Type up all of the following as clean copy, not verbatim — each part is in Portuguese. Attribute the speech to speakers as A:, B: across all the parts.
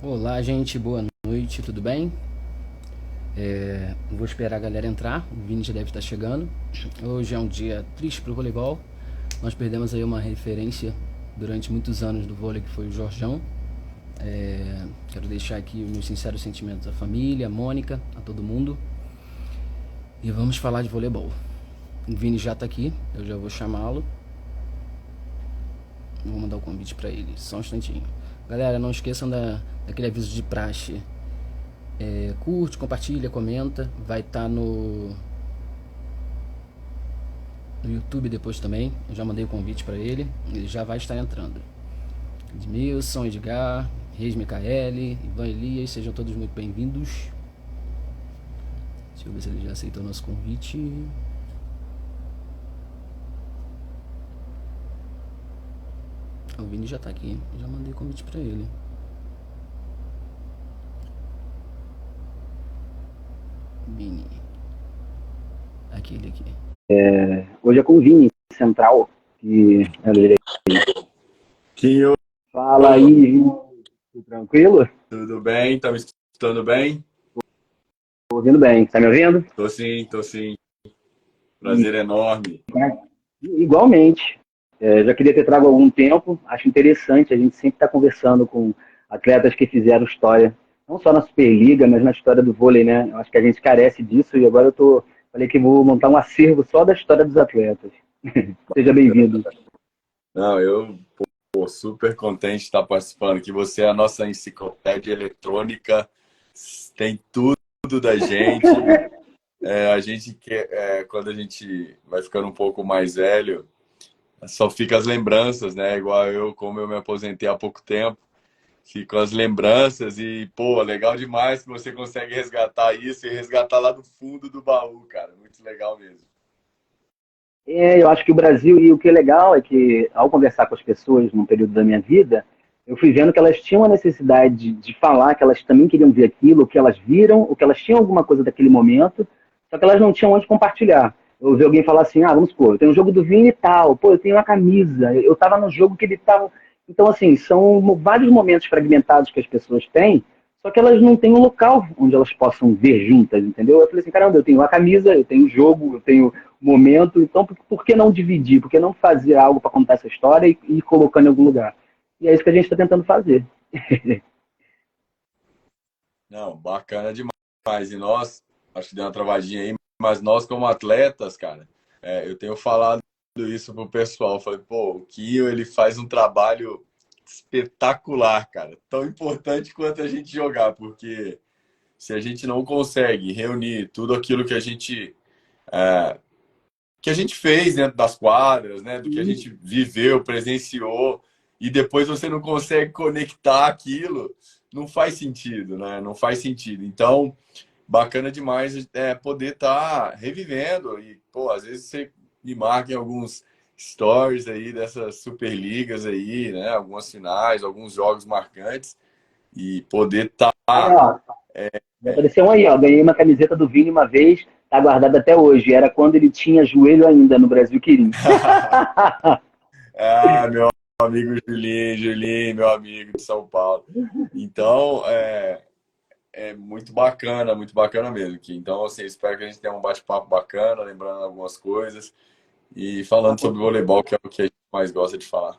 A: Olá, gente, boa noite, tudo bem? Vou esperar a galera entrar, o Vini já deve estar chegando. Hoje é um dia triste pro voleibol. Nós perdemos aí uma referência durante muitos anos do vôlei, que foi o Jorjão. Quero deixar aqui os meus sinceros sentimentos à família, à Mônica, a todo mundo. E vamos falar de voleibol. O Vini já está aqui, eu já vou chamá-lo. Vou mandar o convite para ele, só um instantinho. Galera, não esqueçam daquele aviso de praxe. Curte, compartilha, comenta. Vai estar no YouTube depois também. Eu já mandei o convite para ele. Ele já vai estar entrando. Edmilson, Edgar, Reis Micaele, Ivan Elias, sejam todos muito bem-vindos. Deixa eu ver se ele já aceitou o nosso convite. O Vini já tá aqui. Já mandei o convite para ele. Vini. Aquele aqui.
B: Hoje é com o Vini Central, que é direito.
C: Quinho,
B: Fala aí, Vini. Tudo tranquilo?
C: tudo bem? Tá me escutando bem?
B: Tô ouvindo bem. Tá me ouvindo?
C: Tô sim, tô sim. Prazer enorme.
B: Igualmente. Já queria ter trago há algum tempo. Acho interessante. A gente sempre está conversando com atletas que fizeram história, não só na Superliga, mas na história do vôlei, né? Eu acho que a gente carece disso e agora falei que vou montar um acervo só da história dos atletas. Seja bem-vindo.
C: Não, eu super contente de estar participando aqui. Você é a nossa enciclopédia eletrônica, tem tudo da gente. A gente quer, quando a gente vai ficando um pouco mais velho, só fica as lembranças, né? Igual eu, como eu me aposentei há pouco tempo. Ficam as lembranças e, pô, legal demais que você consegue resgatar isso e resgatar lá do fundo do baú, cara. Muito legal mesmo.
B: Eu acho que o Brasil, e o que é legal é que, ao conversar com as pessoas num período da minha vida, eu fui vendo que elas tinham a necessidade de falar que elas também queriam ver aquilo, o que elas viram, o que elas tinham alguma coisa daquele momento, só que elas não tinham onde compartilhar. Eu ouvi alguém falar assim, vamos supor, eu tenho um jogo do Vini e tal, pô, eu tenho uma camisa, eu estava no jogo que ele estava... Então, assim, são vários momentos fragmentados que as pessoas têm, só que elas não têm um local onde elas possam ver juntas, entendeu? Eu falei assim, caramba, eu tenho uma camisa, eu tenho um jogo, eu tenho momento. Então, por que não dividir? Por que não fazer algo para contar essa história e ir colocando em algum lugar? E é isso que a gente está tentando fazer.
C: Não, bacana demais. E nós, acho que deu uma travadinha aí, mas nós como atletas, cara, eu tenho falado isso pro pessoal. Eu falei, pô, o Quinho, ele faz um trabalho espetacular, cara. Tão importante quanto a gente jogar, porque se a gente não consegue reunir tudo aquilo que a gente fez dentro das quadras, né? Do que a gente viveu, presenciou, e depois você não consegue conectar aquilo, não faz sentido, né? Não faz sentido. Então, bacana demais poder estar revivendo. E, pô, às vezes você me marca em alguns stories aí dessas Superligas aí, né? Algumas finais, alguns jogos marcantes, e poder estar.
B: Aí, ó, vai aparecer um aí, ó. Ganhei uma camiseta do Vini uma vez, tá guardada até hoje. Era quando ele tinha joelho ainda no Brasil Quirim.
C: Ah, meu amigo Julinho, meu amigo de São Paulo. Então, é muito bacana mesmo. Então, assim, espero que a gente tenha um bate-papo bacana, lembrando algumas coisas e falando
B: Com
C: sobre voleibol,
B: certeza.
C: que é o que a gente mais gosta de falar.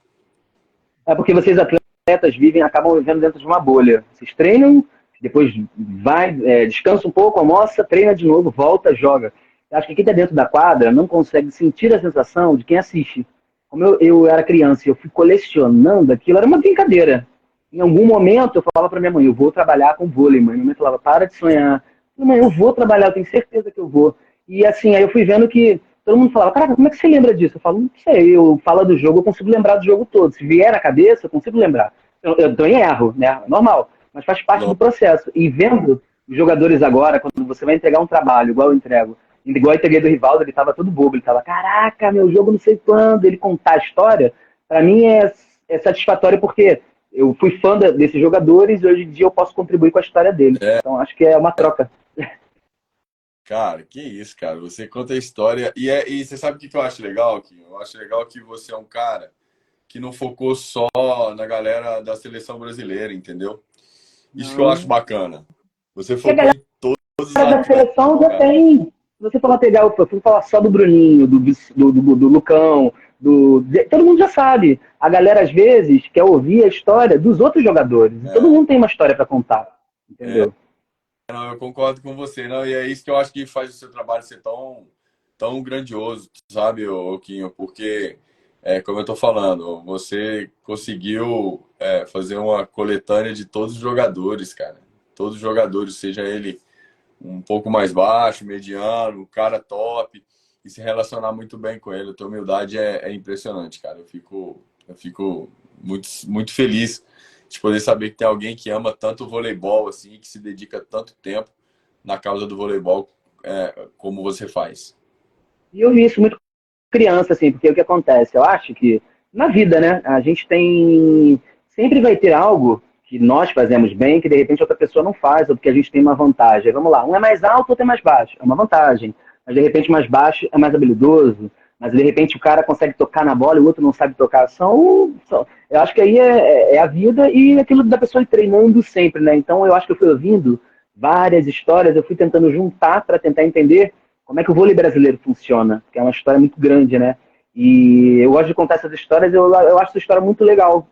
B: É porque vocês atletas vivem, acabam vivendo dentro de uma bolha. Vocês treinam, depois vai, descansa um pouco, almoça, treina de novo, volta, joga. Eu acho que quem está dentro da quadra não consegue sentir a sensação de quem assiste. Como eu era criança e eu fui colecionando aquilo, era uma brincadeira. Em algum momento eu falava para minha mãe, eu vou trabalhar com vôlei. Minha mãe falava, para de sonhar. Eu, mãe, eu vou trabalhar, eu tenho certeza que eu vou. E assim, aí eu fui vendo que todo mundo falava, caraca, como é que você lembra disso? Eu falo, não sei, eu falo do jogo, eu consigo lembrar do jogo todo. Se vier na cabeça, eu consigo lembrar. Eu também erro, né? Normal, mas faz parte do processo. E vendo os jogadores agora, quando você vai entregar um trabalho, igual eu entrego, igual eu entreguei do Rivaldo, ele tava todo bobo, ele tava, caraca, meu jogo não sei quando, ele contar a história, pra mim é satisfatório porque eu fui fã desses jogadores e hoje em dia eu posso contribuir com a história deles.
C: É,
B: Então acho que é uma troca.
C: cara, que isso, cara. Você conta a história e você sabe o que eu acho legal, Kim? Eu acho legal que você é um cara que não focou só na galera da seleção brasileira, entendeu? Isso que eu acho
B: Não.
C: bacana. Você
B: Porque a
C: focou em todos os
B: galera da
C: atletas,
B: seleção já
C: cara.
B: tem. Se você falar pegar, eu fui falar só do Bruninho, do Lucão, todo mundo já sabe. A galera, às vezes, quer ouvir a história dos outros jogadores. E todo
C: É,
B: mundo tem uma história para contar.
C: é,
B: Entendeu?
C: não, eu concordo com você, não, e é isso que eu acho que faz o seu trabalho ser tão grandioso, sabe, Quinho? Porque, como eu tô falando, você conseguiu fazer uma coletânea de todos os jogadores, cara. Todos os jogadores, seja ele um pouco mais baixo, mediano, um cara top, e se relacionar muito bem com ele. A tua humildade é impressionante, cara. Eu fico muito feliz de poder saber que tem alguém que ama tanto o voleibol, assim, que se dedica tanto tempo na causa do voleibol, como você faz.
B: E eu vi isso muito criança, assim, porque o que acontece? Eu acho que na vida, né, a gente tem. Sempre vai ter algo que nós fazemos bem que de repente outra pessoa não faz, ou porque a gente tem uma vantagem. Vamos lá, um é mais alto, outro é mais baixo. É uma vantagem. Mas de repente mais baixo é mais habilidoso. Mas de repente o cara consegue tocar na bola e o outro não sabe tocar. Eu acho que aí é a vida e aquilo da pessoa ir treinando sempre, né? Então eu acho que eu fui ouvindo várias histórias, eu fui tentando juntar para tentar entender como é que o vôlei brasileiro funciona, que é uma história muito grande, né? E eu gosto de contar essas histórias, eu acho essa história muito legal,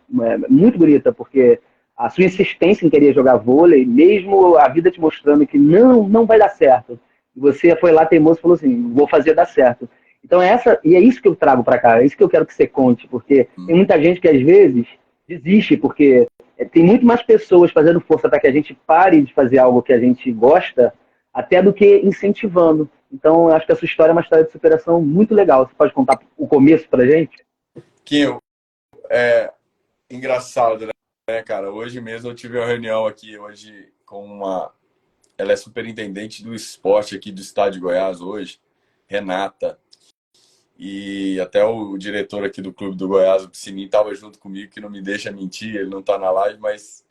B: muito bonita, porque a sua insistência em querer jogar vôlei, mesmo a vida te mostrando que não vai dar certo, e você foi lá teimoso e falou assim, vou fazer dar certo. Então e é isso que eu trago para cá, é isso que eu quero que você conte, porque tem muita gente que às vezes desiste, porque tem muito mais pessoas fazendo força para que a gente pare de fazer algo que a gente gosta, até do que incentivando. Então, eu acho que a sua história é uma história de superação muito legal. Você pode contar o começo pra gente?
C: Quinho, é engraçado, né, cara? Hoje mesmo eu tive uma reunião aqui, hoje, com uma... Ela é superintendente do esporte aqui do estado de Goiás hoje, Renata. E até o diretor aqui do Clube do Goiás, o Piscininho, estava junto comigo, que não me deixa mentir, ele não está na live, mas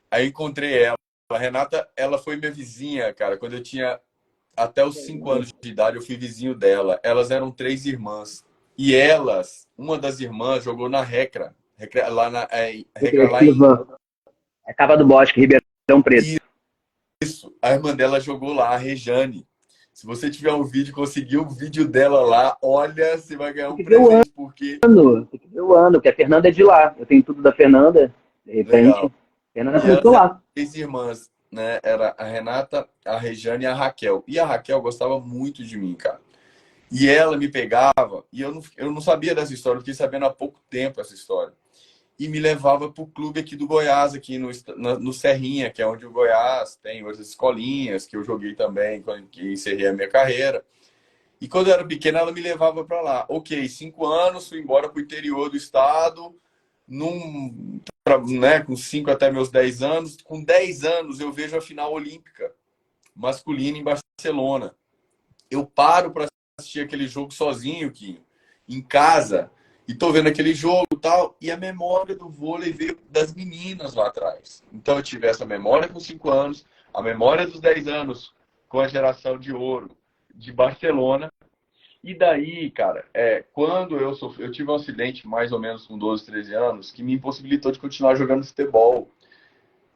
C: aí encontrei ela. A Renata, ela foi minha vizinha, cara, quando eu tinha até os 5 anos de idade, eu fui vizinho dela. Elas eram 3 irmãs. E uma das irmãs jogou na Recra, lá Recra lá em...
B: Recreativa. É Cava do Bosque, Ribeirão Preto.
C: Isso, a irmã dela jogou lá, a Rejane. Se você tiver um vídeo, conseguir o vídeo dela lá, olha, você vai ganhar
B: Tem
C: um
B: que ver o
C: presente, porque...
B: ano, tem que ver o ano, porque a Fernanda é de lá. Eu tenho tudo da Fernanda, de repente.
C: Legal.
B: A Fernanda
C: E
B: começou
C: elas eram
B: lá.
C: 3 irmãs, né? Era a Renata, a Rejane e a Raquel. E a Raquel gostava muito de mim, cara. E ela me pegava, e eu não sabia dessa história, eu fiquei sabendo há pouco tempo essa história. E me levava para o clube aqui do Goiás, aqui no Serrinha, que é onde o Goiás tem outras escolinhas, que eu joguei também, quando que encerrei a minha carreira. E quando eu era pequena, ela me levava para lá. Ok, 5 anos, fui embora para o interior do estado, né, com 5 até meus 10 anos. Com 10 anos, eu vejo a final olímpica masculina em Barcelona. Eu paro para assistir aquele jogo sozinho, Quinho, em casa, e tô vendo aquele jogo e tal, e a memória do vôlei veio das meninas lá atrás. Então eu tive essa memória com 5 anos, a memória dos 10 anos com a geração de ouro de Barcelona. E daí, cara, quando eu tive um acidente mais ou menos com 12, 13 anos, que me impossibilitou de continuar jogando futebol.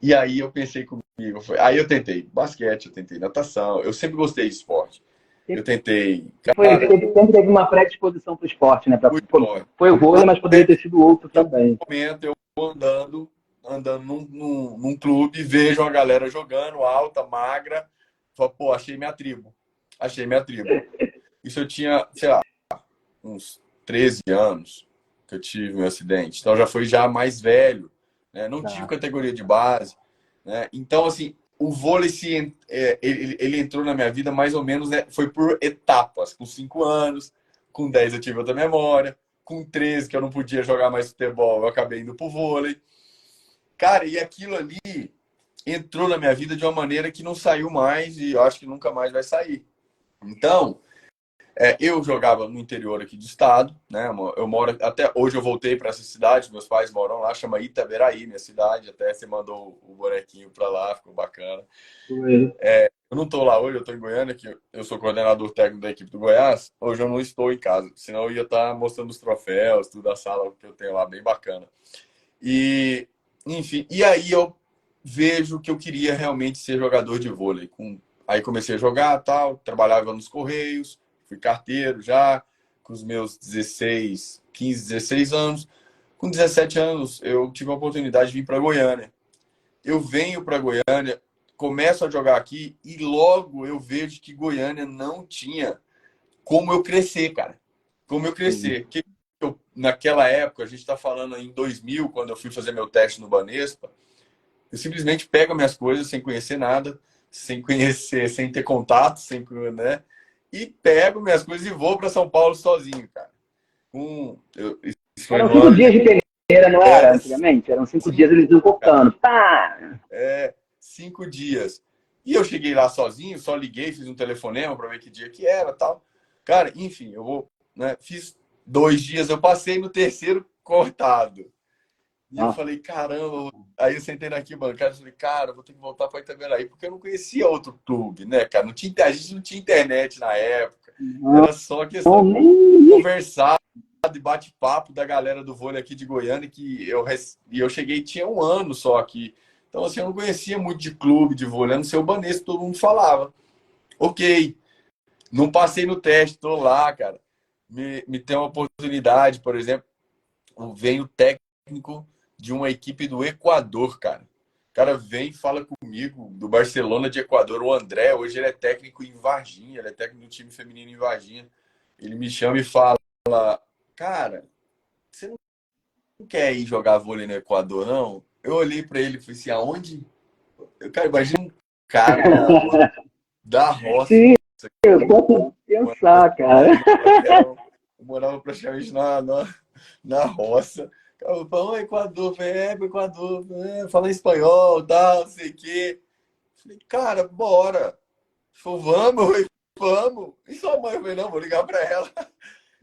C: E aí eu pensei comigo, aí eu tentei basquete, eu tentei natação, eu sempre gostei de esporte. Eu tentei, cara,
B: Sempre teve uma predisposição para o esporte, né?
C: o esporte.
B: Foi o vôlei, mas poderia ter sido outro
C: Em um
B: também.
C: momento eu andando num clube, vejo uma galera jogando, alta, magra, falo, pô, achei minha tribo. Achei minha tribo. Isso eu tinha, sei lá, uns 13 anos que eu tive meu acidente. Então já foi já mais velho, né? Não tive
B: Tá.
C: categoria de base, né? Então, assim, o vôlei ele entrou na minha vida mais ou menos, né? Foi por etapas. Com 5 anos, com 10 eu tive outra memória, com 13 que eu não podia jogar mais futebol, eu acabei indo pro vôlei. Cara, e aquilo ali entrou na minha vida de uma maneira que não saiu mais e eu acho que nunca mais vai sair. Então, eu jogava no interior aqui do estado, né? Eu moro até hoje, eu voltei para essa cidade, meus pais moram lá, chama Itaberaí, minha cidade. Até você mandou o bonequinho para lá, ficou bacana.
B: Foi.
C: Eu não estou lá hoje, eu estou em Goiânia, que eu sou coordenador técnico da equipe do Goiás. Hoje eu não estou em casa, senão eu ia estar mostrando os troféus, tudo da sala que eu tenho lá, bem bacana. E, enfim, e aí eu vejo que eu queria realmente ser jogador de vôlei. Aí comecei a jogar, tal, trabalhava nos Correios, fui carteiro já, com os meus 16, 15, 16 anos. Com 17 anos, eu tive a oportunidade de vir para Goiânia. Eu venho para Goiânia, começo a jogar aqui e logo eu vejo que Goiânia não tinha como eu crescer, cara. Como eu crescer. Naquela época, a gente está falando em 2000, quando eu fui fazer meu teste no Banespa, eu simplesmente pego minhas coisas sem conhecer nada, sem conhecer, sem ter contato, né? E pego minhas coisas e vou para São Paulo sozinho, cara. Isso foi
B: Eram
C: no
B: 5
C: ano
B: dias de peneira, não era?
C: é,
B: Antigamente? Eram 5 dias
C: 5,
B: eles iam cortando. Pá!
C: 5 dias. E eu cheguei lá sozinho, só liguei, fiz um telefonema para ver que dia que era, tal. Cara, enfim, eu vou, né? Fiz 2 dias, eu passei no terceiro cortado. E eu
B: Nossa.
C: falei, caramba. Aí eu sentei na arquibancada e falei, cara, eu vou ter que voltar para Itaberaí, porque eu não conhecia outro clube, né, cara? A gente não tinha internet na época.
B: Não,
C: Era só questão de
B: nem...
C: conversar, de bate-papo da galera do vôlei aqui de Goiânia, e eu cheguei, tinha 1 ano só aqui. Então, assim, eu não conhecia muito de clube de vôlei, a não ser o Banespa, todo mundo falava. Ok, não passei no teste, tô lá, cara. Me tem uma oportunidade, por exemplo, vem o técnico de uma equipe do Equador, cara. O cara vem e fala comigo, do Barcelona de Equador, o André, hoje ele é técnico em Varginha, ele é técnico do time feminino em Varginha. Ele me chama e fala, cara, você não quer ir jogar vôlei no Equador, não? Eu olhei pra ele e falei assim, aonde? Cara, imagina um cara da roça.
B: Sim, eu posso pensar, cara.
C: Eu morava praticamente na roça. Eu falei, Equador, falei, pro Equador, fala espanhol, tal, não sei o quê. Falei, cara, bora. Falei, vamos, vamos. E sua mãe? Eu falei, não, vou ligar pra ela.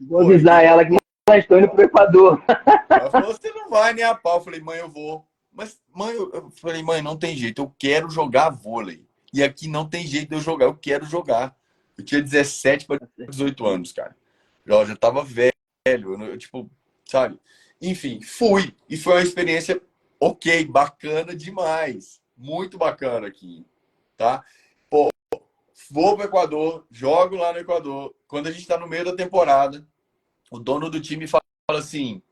B: Vou
C: Pô, liguei.
B: avisar ela que nós estamos indo pro Equador.
C: Ela falou, você não vai nem a pau. Eu falei, mãe, eu vou. Mas, mãe, eu falei, mãe, não tem jeito, eu quero jogar vôlei. E aqui não tem jeito de eu jogar, eu quero jogar. Eu tinha 17 para 18 anos, cara. Eu já tava velho, tipo, sabe? Enfim, fui. E foi uma experiência ok, bacana demais. Muito bacana aqui, tá? Pô, vou pro Equador, jogo lá no Equador. Quando a gente tá no meio da temporada, o dono do time fala assim,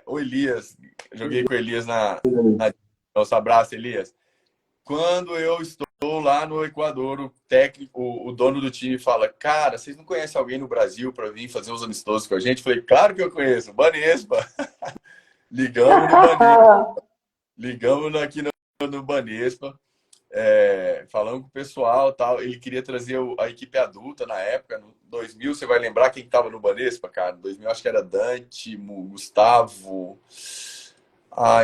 C: o Elias, joguei com o Elias nosso abraço, Elias. Quando eu estou lá no Equador, o técnico, o dono do time fala, cara, vocês não conhecem alguém no Brasil para vir fazer uns amistosos com a gente? Eu falei, claro que eu conheço, Banespa. Ligamos no Banespa, ligamos aqui no Banespa, falamos com o pessoal, tal. Ele queria trazer a equipe adulta na época, no 2000, você vai lembrar quem estava no Banespa, cara? No 2000 acho que era Dante, Gustavo...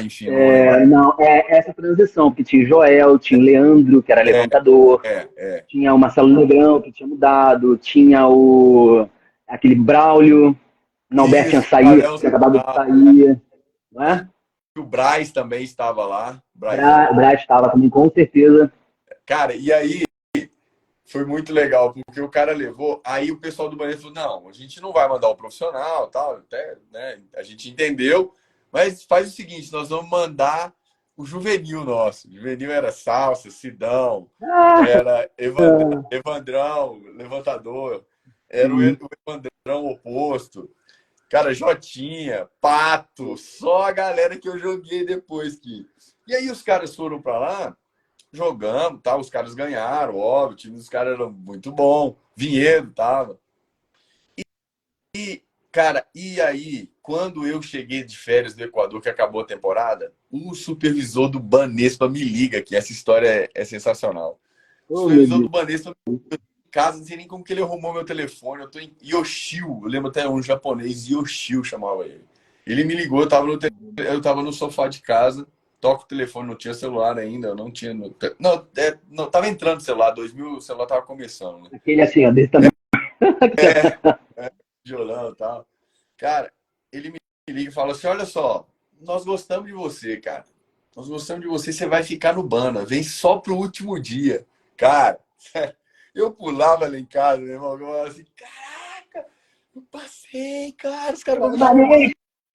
C: enfim, não vou lembrar.
B: Não, essa transição, porque tinha o Joel, tinha o Leandro, que era
C: É,
B: levantador,
C: é.
B: tinha o Marcelo Negrão, que tinha mudado, tinha aquele Braulio, não, o Bert tinha
C: Isso,
B: saído,
C: Valeu,
B: tinha acabado de sair, não é?
C: o Braz também estava lá, Brazão.
B: Braz estava também, com certeza.
C: Cara, e aí foi muito legal, porque o cara levou, aí o pessoal do banheiro falou, não, a gente não vai mandar o profissional, tal, até, né, a gente entendeu, mas faz o seguinte, nós vamos mandar o juvenil nosso. O juvenil era Salsa, Sidão,
B: Ah,
C: era Evandrão, levantador, era o Evandrão oposto. Cara, Jotinha, Pato, só a galera que eu joguei depois que. E aí os caras foram pra lá, jogamos, tá? Os caras ganharam, óbvio, o time dos caras era muito bom, Vinhedo tava. Cara, e aí, quando eu cheguei de férias do Equador, que acabou a temporada, o supervisor do Banespa me liga, que essa história é sensacional. O
B: oh, meu
C: supervisor do
B: Deus.
C: Banespa casa, não sei nem como que ele arrumou meu telefone. Eu tô em Yoshio, eu lembro até um japonês, Yoshio chamava ele. Ele me ligou, eu tava no sofá de casa, toco o telefone, não tinha celular ainda, eu não tinha. Não, tava entrando o celular, 2000, o celular tava começando, né?
B: Aquele assim, ó, desse tamanho.
C: Violão e tal. Cara, ele me liga e fala assim: olha só, nós gostamos de você, cara. Nós gostamos de você, você vai ficar no Bana, vem só pro último dia. Cara, eu pulava lá em casa, meu irmão, eu falava assim, caraca, eu passei, cara, os caras vão me chamar.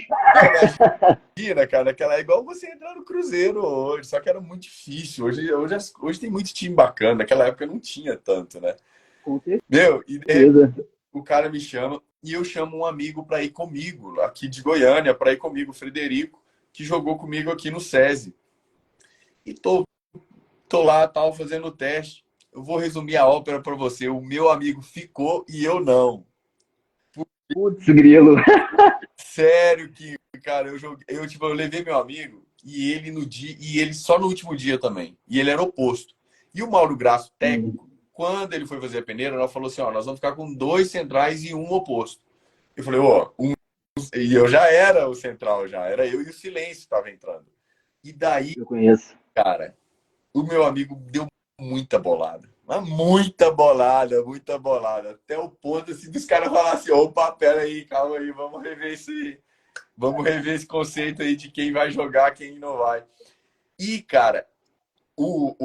C: Não, imagina, cara, aquela é igual você entrar no Cruzeiro hoje, só que era muito difícil. Hoje tem muito time bacana, naquela época não tinha tanto, né?
B: Com
C: Meu, e
B: certeza.
C: o cara me chama e eu chamo um amigo para ir comigo, aqui de Goiânia, para ir comigo, o Frederico, que jogou comigo aqui no SESI. E tô lá, tal, fazendo o teste. Eu vou resumir a ópera para você. O meu amigo ficou e eu não.
B: Putz, grilo.
C: Sério que, cara, eu levei meu amigo e ele no dia e ele só no último dia também. E ele era oposto. E o Mauro Graça, técnico, quando ele foi fazer a peneira, ela falou assim, ó, nós vamos ficar com 2 centrais e um oposto. Eu falei, ó, e eu já era o central já, era eu e o Silêncio estava entrando. E daí,
B: Eu conheço.
C: cara, o meu amigo deu muita bolada. Mas muita bolada, muita bolada. Até o ponto assim dos caras falar assim, opa, pera aí, calma aí, vamos rever isso aí. Vamos rever esse conceito aí de quem vai jogar, quem não vai. E, cara, o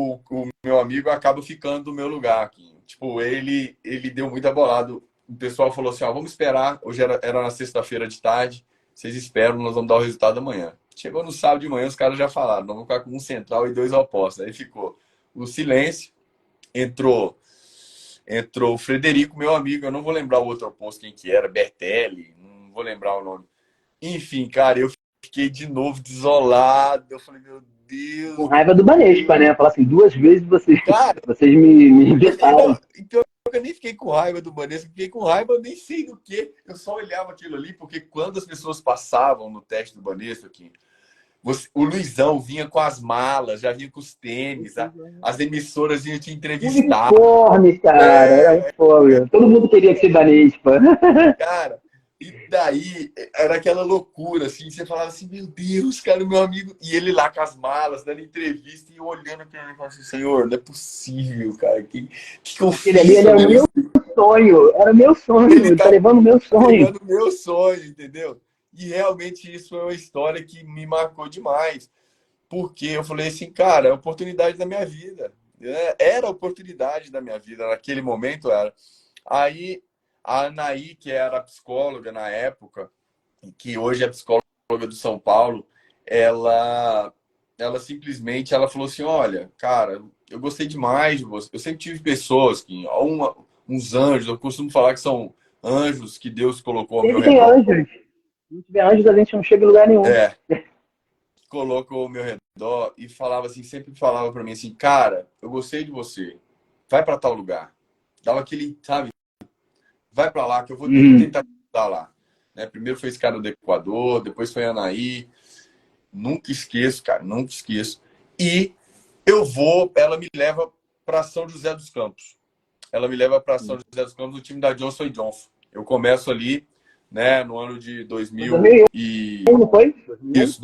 C: meu amigo acaba ficando no meu lugar aqui. Tipo, ele deu muita bolada. O pessoal falou assim, ó, vamos esperar. Hoje era na sexta-feira de tarde. Vocês esperam, nós vamos dar o resultado amanhã. Chegou no sábado de manhã, os caras já falaram, nós vamos ficar com um central e 2 opostos. Aí ficou o silêncio. Entrou o Frederico, meu amigo. Eu não vou lembrar o outro oposto, quem que era. Bertelli, não vou lembrar o nome. Enfim, cara, eu fiquei de novo desolado. Eu falei, meu
B: Com
C: Deus.
B: raiva do Banespa, né? Falar assim, 2 vezes vocês,
C: Cara,
B: vocês me
C: não,
B: vetaram.
C: então eu nem fiquei com raiva do Banespa, fiquei com raiva, eu nem sei do que. Eu só olhava aquilo ali, porque quando as pessoas passavam no teste do Banespa aqui, o Luizão vinha com as malas, já vinha com os tênis, as emissoras vinham te entrevistar.
B: Uniforme, cara. Era muito foda. Todo mundo queria ser Banespa.
C: Cara, e daí era aquela loucura, assim, você falava assim, meu Deus, cara, meu amigo. E ele lá com as malas, dando entrevista e eu olhando aquilo e falando assim, Senhor, não é possível, cara. Que eu
B: Aquele ali
C: fiz
B: era
C: pra
B: o meu
C: merecer?
B: sonho. Era o meu sonho.
C: Ele
B: Ele tá
C: tá
B: levando o meu sonho.
C: levando o meu sonho, entendeu? E realmente isso é uma história que me marcou demais. Porque eu falei assim, cara, é a oportunidade da minha vida. Era a oportunidade da minha vida, naquele momento era. Aí a Anaí, que era psicóloga na época, que hoje é psicóloga do São Paulo, ela simplesmente ela falou assim: Olha, cara, eu gostei demais de você. Eu sempre tive pessoas que, uns anjos, eu costumo falar que são anjos que Deus colocou ao meu
B: Sempre tem
C: redor.
B: anjos. Se não tiver anjos, a gente não chega em lugar nenhum.
C: É, colocou ao meu redor e falava assim, sempre falava para mim assim, cara, eu gostei de você, vai para tal lugar. Dava aquele, sabe, vai para lá que eu vou tentar te ajudar lá. Né? Primeiro foi esse cara do Equador, depois foi a Anaí. Nunca esqueço, cara, nunca esqueço. E ela me leva para São José dos Campos. Ela me leva para São José dos Campos no time da Johnson Johnson. Eu começo ali, né, no ano de 2000 e
B: 2001, não foi?
C: isso,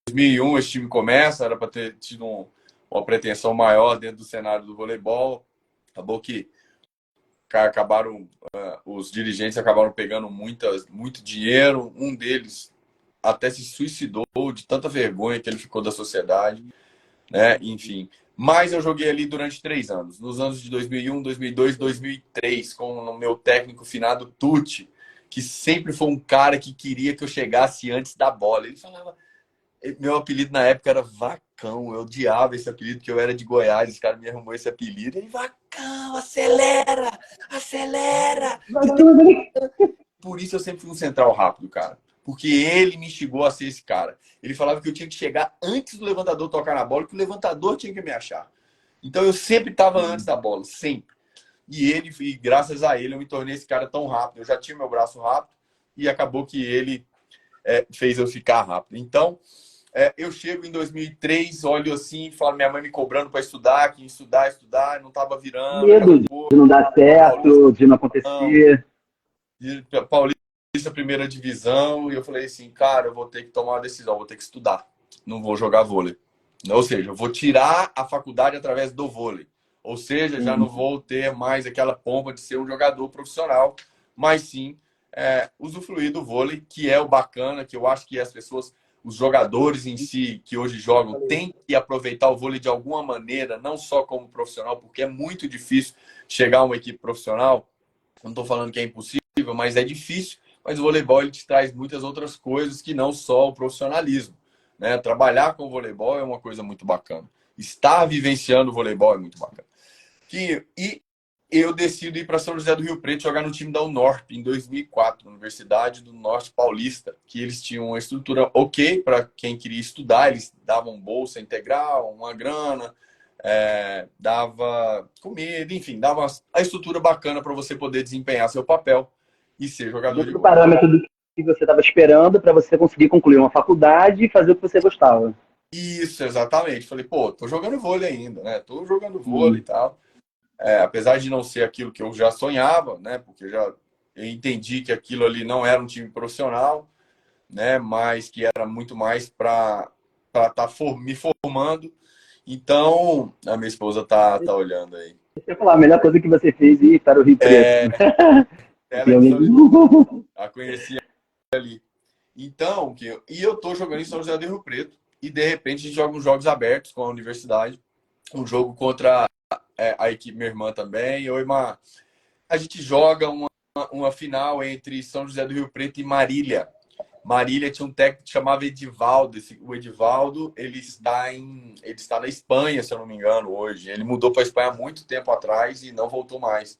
C: 2001 esse time começa, era para ter tido uma pretensão maior dentro do cenário do voleibol. Acabou que acabaram, os dirigentes acabaram pegando muito dinheiro. Um deles até se suicidou de tanta vergonha que ele ficou da sociedade, né? Enfim. Mas eu joguei ali durante 3 anos. Nos anos de 2001, 2002, 2003, com o meu técnico finado Tucci, que sempre foi um cara que queria que eu chegasse antes da bola. Ele falava... Meu apelido na época era Vacão. Eu odiava esse apelido, porque eu era de Goiás. Os caras me arrumou esse apelido. E Vacão, acelera! Acelera! Por isso eu sempre fui um central rápido, cara. Porque ele me instigou a ser esse cara. Ele falava que eu tinha que chegar antes do levantador tocar na bola, que o levantador tinha que me achar. Então eu sempre estava antes da bola, sempre. E graças a ele, eu me tornei esse cara tão rápido. Eu já tinha meu braço rápido e acabou que ele fez eu ficar rápido. Então, eu chego em 2003, olho assim, falo minha mãe me cobrando para estudar, que estudar, não estava virando, aquela
B: Medo de
C: coisa,
B: não dar certo, de não
C: não,
B: acontecer.
C: Paulista primeira divisão, e eu falei assim, cara, eu vou ter que tomar uma decisão, vou ter que estudar, não vou jogar vôlei. Ou seja, eu vou tirar a faculdade através do vôlei. Ou seja, já não vou ter mais aquela pompa de ser um jogador profissional, mas sim usufruir do vôlei, que é o bacana, que eu acho que as pessoas, os jogadores em si que hoje jogam, têm que aproveitar o vôlei de alguma maneira, não só como profissional, porque é muito difícil chegar a uma equipe profissional. Não estou falando que é impossível, mas é difícil, mas o voleibol ele te traz muitas outras coisas que não só o profissionalismo, né? Trabalhar com o voleibol é uma coisa muito bacana. Estar vivenciando o voleibol é muito bacana. E eu decido ir para São José do Rio Preto jogar no time da Unorp em 2004, Universidade do Norte Paulista, que eles tinham uma estrutura ok para quem queria estudar, eles davam bolsa integral, uma grana, dava comida, enfim, dava a estrutura bacana para você poder desempenhar seu papel e ser jogador de
B: Dentro do
C: vôlei.
B: parâmetro do que você estava esperando para você conseguir concluir uma faculdade e fazer o que você gostava.
C: Isso, exatamente. Falei, pô, tô jogando vôlei ainda, né? Tô jogando vôlei e
B: Hum.
C: tal. Apesar de não ser aquilo que eu já sonhava, né? Porque eu entendi que aquilo ali não era um time profissional, né? Mas que era muito mais para estar me formando. Então, a minha esposa tá olhando aí.
B: Deixa eu falar, a melhor coisa que você fez é ir para o Rio Preto.
C: É, ela
B: Tem
C: é de
B: alguém
C: São José,
B: que...
C: a conheci ali. Então, e eu tô jogando em São José do Rio Preto e de repente a gente joga uns jogos abertos com a universidade, um jogo contra a equipe, minha irmã também, eu e a gente joga uma final entre São José do Rio Preto e Marília. Marília tinha um técnico que chamava Edivaldo. O Edivaldo, ele está na Espanha, se eu não me engano, hoje. Ele mudou para a Espanha há muito tempo atrás e não voltou mais.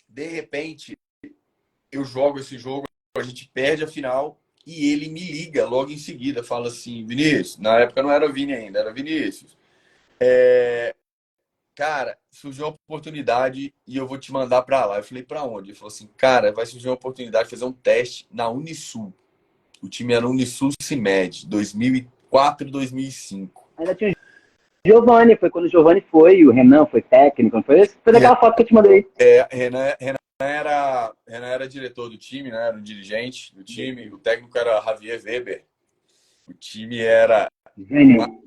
C: De repente, eu jogo esse jogo, a gente perde a final e ele me liga logo em seguida, fala assim, Vinícius, na época não era Vini ainda, era Vinícius. Cara, surgiu uma oportunidade e eu vou te mandar para lá. Eu falei, para onde? Ele falou assim, cara, vai surgir uma oportunidade de fazer um teste na Unisul. O time era Unisul CIMED, 2004 e 2005.
B: Ainda tinha o Giovanni, foi quando o Giovanni foi, o Renan foi técnico, não foi isso? Foi daquela foto que eu te mandei.
C: Renan era diretor do time, né? Era um dirigente do time. O técnico era Javier Weber. O time era
B: Gênio.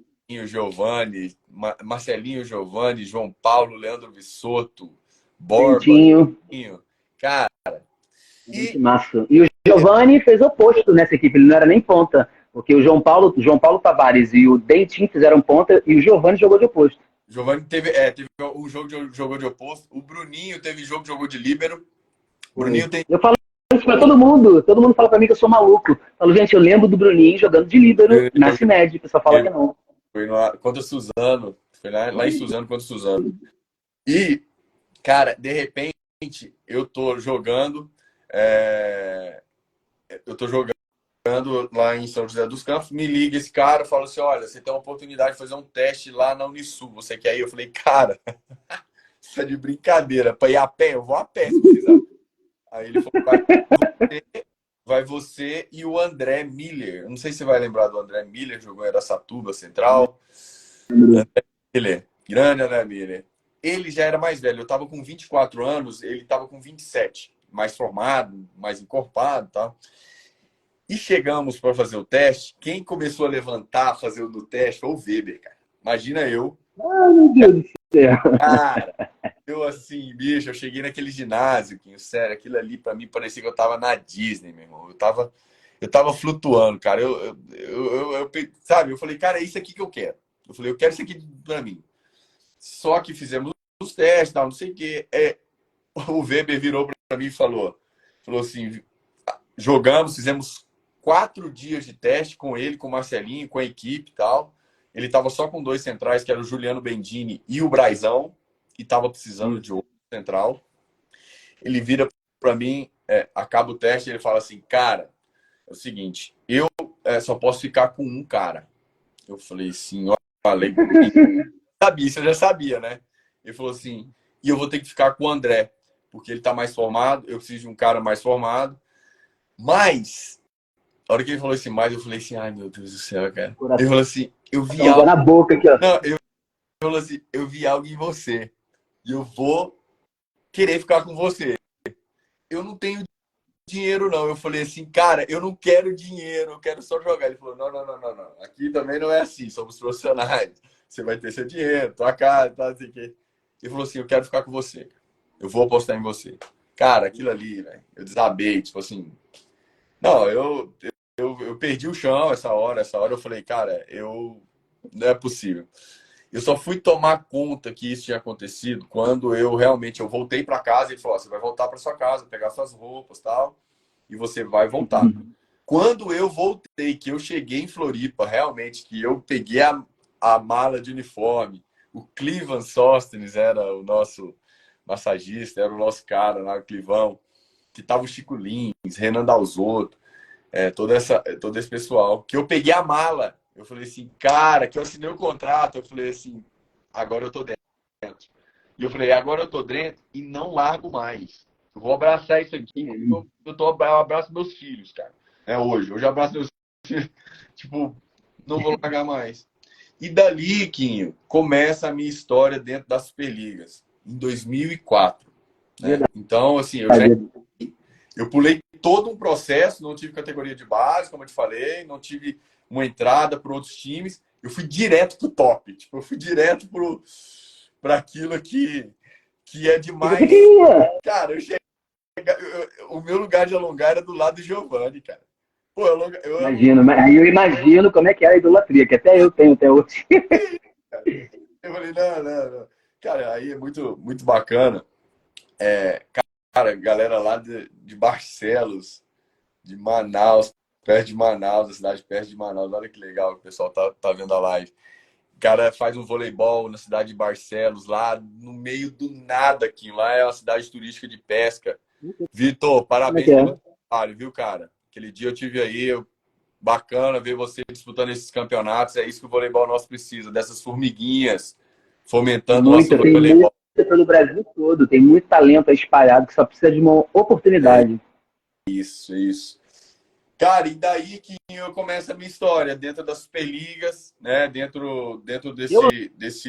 C: Marcelinho Giovanni, João Paulo, Leandro Vissotto, Borba,
B: Dentinho.
C: cara.
B: Gente massa. E o Giovanni fez o oposto nessa equipe, ele não era nem ponta. Porque o João Paulo Tavares e o Dentinho fizeram ponta e o Giovanni jogou de oposto.
C: Giovanni teve um jogo que jogou de oposto. O Bruninho teve jogo que jogou de líbero. Bruninho tem.
B: Eu falo isso pra todo mundo fala pra mim que eu sou maluco. Eu falo, gente, eu lembro do Bruninho jogando de líbero na CIMED, o pessoal fala que não.
C: Foi contra Suzano. Foi lá em Suzano contra Suzano. E, cara, de repente, eu tô jogando. Eu tô jogando lá em São José dos Campos. Me liga esse cara, fala assim: olha, você tem a oportunidade de fazer um teste lá na Unisul. Você quer ir? Eu falei, cara, isso é de brincadeira. Pra ir a pé, eu vou a pé se precisar. Aí ele falou, vai você e o André Miller. Eu não sei se você vai lembrar do André Miller, jogou em Araçatuba Central. André Miller, grande André Miller. Ele já era mais velho, eu estava com 24 anos, ele estava com 27, mais formado, mais encorpado e tal. E chegamos para fazer o teste. Quem começou a levantar, fazer o do teste foi o Weber, cara. Imagina eu.
B: Ai, meu Deus do céu.
C: Cara, eu assim, bicho, eu cheguei naquele ginásio, sério, aquilo ali pra mim parecia que eu tava na Disney, meu irmão. Eu tava flutuando, cara. Sabe, eu falei, cara, é isso aqui que eu quero. Eu falei, eu quero isso aqui pra mim. Só que fizemos os testes, tal, não sei o quê. O Weber virou pra mim e falou assim, jogamos, fizemos 4 dias de teste com ele, com o Marcelinho, com a equipe e tal. Ele estava só com 2 centrais, que era o Juliano Bendini e o Braizão, e estava precisando de outro central. Ele vira para mim, acaba o teste, ele fala assim, cara, é o seguinte, eu só posso ficar com um cara. Eu falei assim, falei, sabia, isso eu já sabia, né? Ele falou assim, e eu vou ter que ficar com o André, porque ele está mais formado, eu preciso de um cara mais formado. Mas, a hora que ele falou assim, mais, eu falei assim, ai meu Deus do céu, cara. Ele falou assim, eu vi algo
B: na boca aqui, ó.
C: Não, falou assim, eu vi algo em você e eu vou querer ficar com você. Eu não tenho dinheiro, não. Eu falei assim, cara, eu não quero dinheiro, eu quero só jogar. Ele falou, não. Aqui também não é assim, somos profissionais. Você vai ter seu dinheiro, tua casa, tá, assim que. Ele falou assim, eu quero ficar com você. Eu vou apostar em você. Cara, aquilo ali, velho, eu desabei, tipo assim. Não, eu perdi o chão essa hora eu falei, cara, não é possível. Eu só fui tomar conta que isso tinha acontecido quando eu voltei para casa e ele falou: ó, você vai voltar para sua casa, pegar suas roupas, tal, e você vai voltar. Quando eu voltei, que eu cheguei em Floripa, realmente, que eu peguei a mala de uniforme, o Clivan Sóstenes era o nosso massagista, era o nosso cara lá, o Clivão, que tava o Chico Lins, Renan Dalzotto, todo esse pessoal, que eu peguei a mala. Eu falei assim, cara, que eu assinei o contrato, eu falei assim, agora eu tô dentro. E eu falei, agora eu tô dentro e não largo mais. Eu vou abraçar isso aqui, eu abraço meus filhos, cara. Hoje eu abraço meus filhos, tipo, não vou largar mais. E dali, Quinho, começa a minha história dentro das Superligas, em 2004. Né? Então, assim, eu pulei todo um processo, não tive categoria de base, como eu te falei, não tive uma entrada para outros times, eu fui direto pro top. Tipo, eu fui direto para aquilo que é demais. Cara, o meu lugar de alongar era do lado do Giovanni, cara. Pô,
B: Aí eu imagino como é que é a idolatria, que até eu tenho até hoje.
C: Eu falei, não. Cara, aí é muito, muito bacana. Cara, galera lá de Barcelos, de Manaus, perto de Manaus, a cidade perto de Manaus. Olha que legal que o pessoal tá vendo a live. O cara faz um voleibol na cidade de Barcelos, lá no meio do nada aqui. Lá é uma cidade turística de pesca. Vitor, parabéns pelo trabalho, viu, cara? Aquele dia eu tive aí, bacana ver você disputando esses campeonatos. É isso que o voleibol nosso precisa, dessas formiguinhas, fomentando o nosso voleibol.
B: Pelo Brasil todo, tem muito talento espalhado que só precisa de uma oportunidade.
C: Isso. Cara, e daí que eu começo a minha história, dentro das Superligas, né? Dentro desse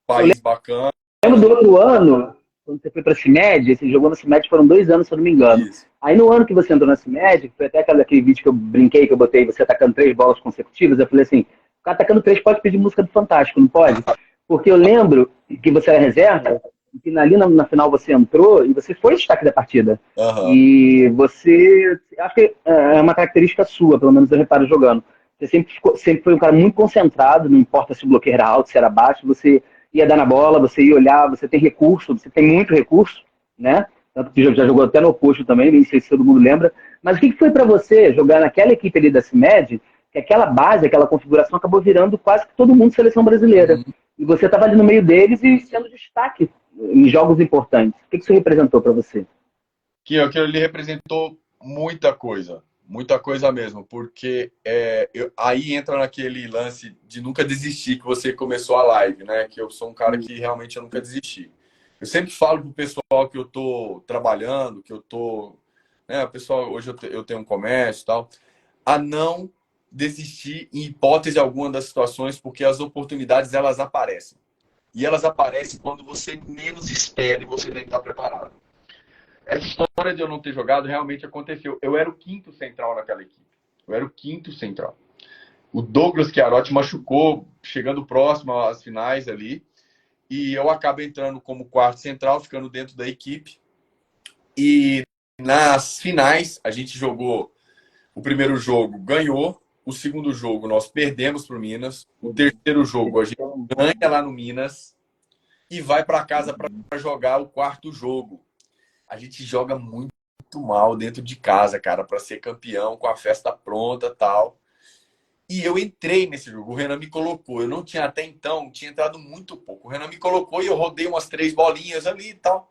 C: país bacana.
B: Lembro do outro ano, quando você foi para a CIMED, você jogou na CIMED, foram 2 anos, se eu não me engano.
C: Isso.
B: Aí no ano que você entrou na CIMED, foi até aquele vídeo que eu brinquei, que eu botei você atacando 3 bolas consecutivas, eu falei assim, o cara atacando 3 pode pedir música do Fantástico, não pode? Porque eu lembro que você era reserva, e que ali na final você entrou e você foi destaque da partida.
C: Uhum.
B: E você, acho que é uma característica sua, pelo menos eu reparo jogando. Você sempre foi um cara muito concentrado, não importa se o bloqueio era alto, se era baixo, você ia dar na bola, você ia olhar, você tem recurso, você tem muito recurso, né? Tanto que já jogou até no oposto também, nem sei se todo mundo lembra. Mas o que foi para você jogar naquela equipe ali da CIMED, que aquela base, aquela configuração acabou virando quase que todo mundo seleção brasileira. E você estava ali no meio deles e sendo destaque em jogos importantes. O que isso representou para você?
C: Que ele representou muita coisa mesmo, porque aí entra naquele lance de nunca desistir que você começou a live, né? Que eu sou um cara que realmente eu nunca desisti. Eu sempre falo pro pessoal que eu tô trabalhando, que eu tô, né? Pessoal, hoje eu tenho um comércio e tal, a não desistir em hipótese alguma das situações, porque as oportunidades elas aparecem. E elas aparecem quando você menos espera e você tem que estar preparado. Essa história de eu não ter jogado realmente aconteceu. Eu era o quinto central naquela equipe. Eu era o quinto central. O Douglas Chiarotti machucou, chegando próximo às finais ali. E eu acabo entrando como quarto central, ficando dentro da equipe. E nas finais, a gente jogou o primeiro jogo, ganhou. O segundo jogo, nós perdemos para o Minas. O terceiro jogo, a gente ganha lá no Minas. E vai para casa para jogar o quarto jogo. A gente joga muito mal dentro de casa, cara, para ser campeão, com a festa pronta e tal. E eu entrei nesse jogo, o Renan me colocou. Eu não tinha até então, tinha entrado muito pouco. O Renan me colocou e eu rodei umas 3 bolinhas ali e tal.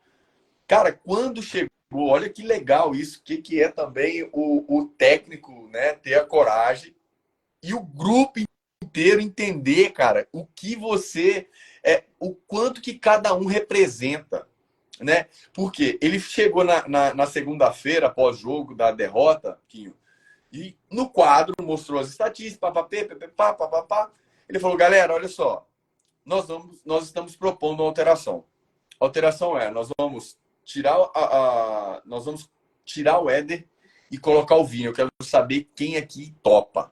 C: Cara, quando chegou, olha que legal isso, que é também o técnico, né, ter a coragem e o grupo inteiro entender, cara, o que você o quanto que cada um representa. Né? Porque ele chegou na segunda-feira, após-jogo da derrota, Quinho, e no quadro mostrou as estatísticas, papapá. Ele falou, galera, olha só, nós estamos propondo uma alteração. A alteração nós vamos tirar nós vamos tirar o Éder e colocar o Vini. Eu quero saber quem aqui topa.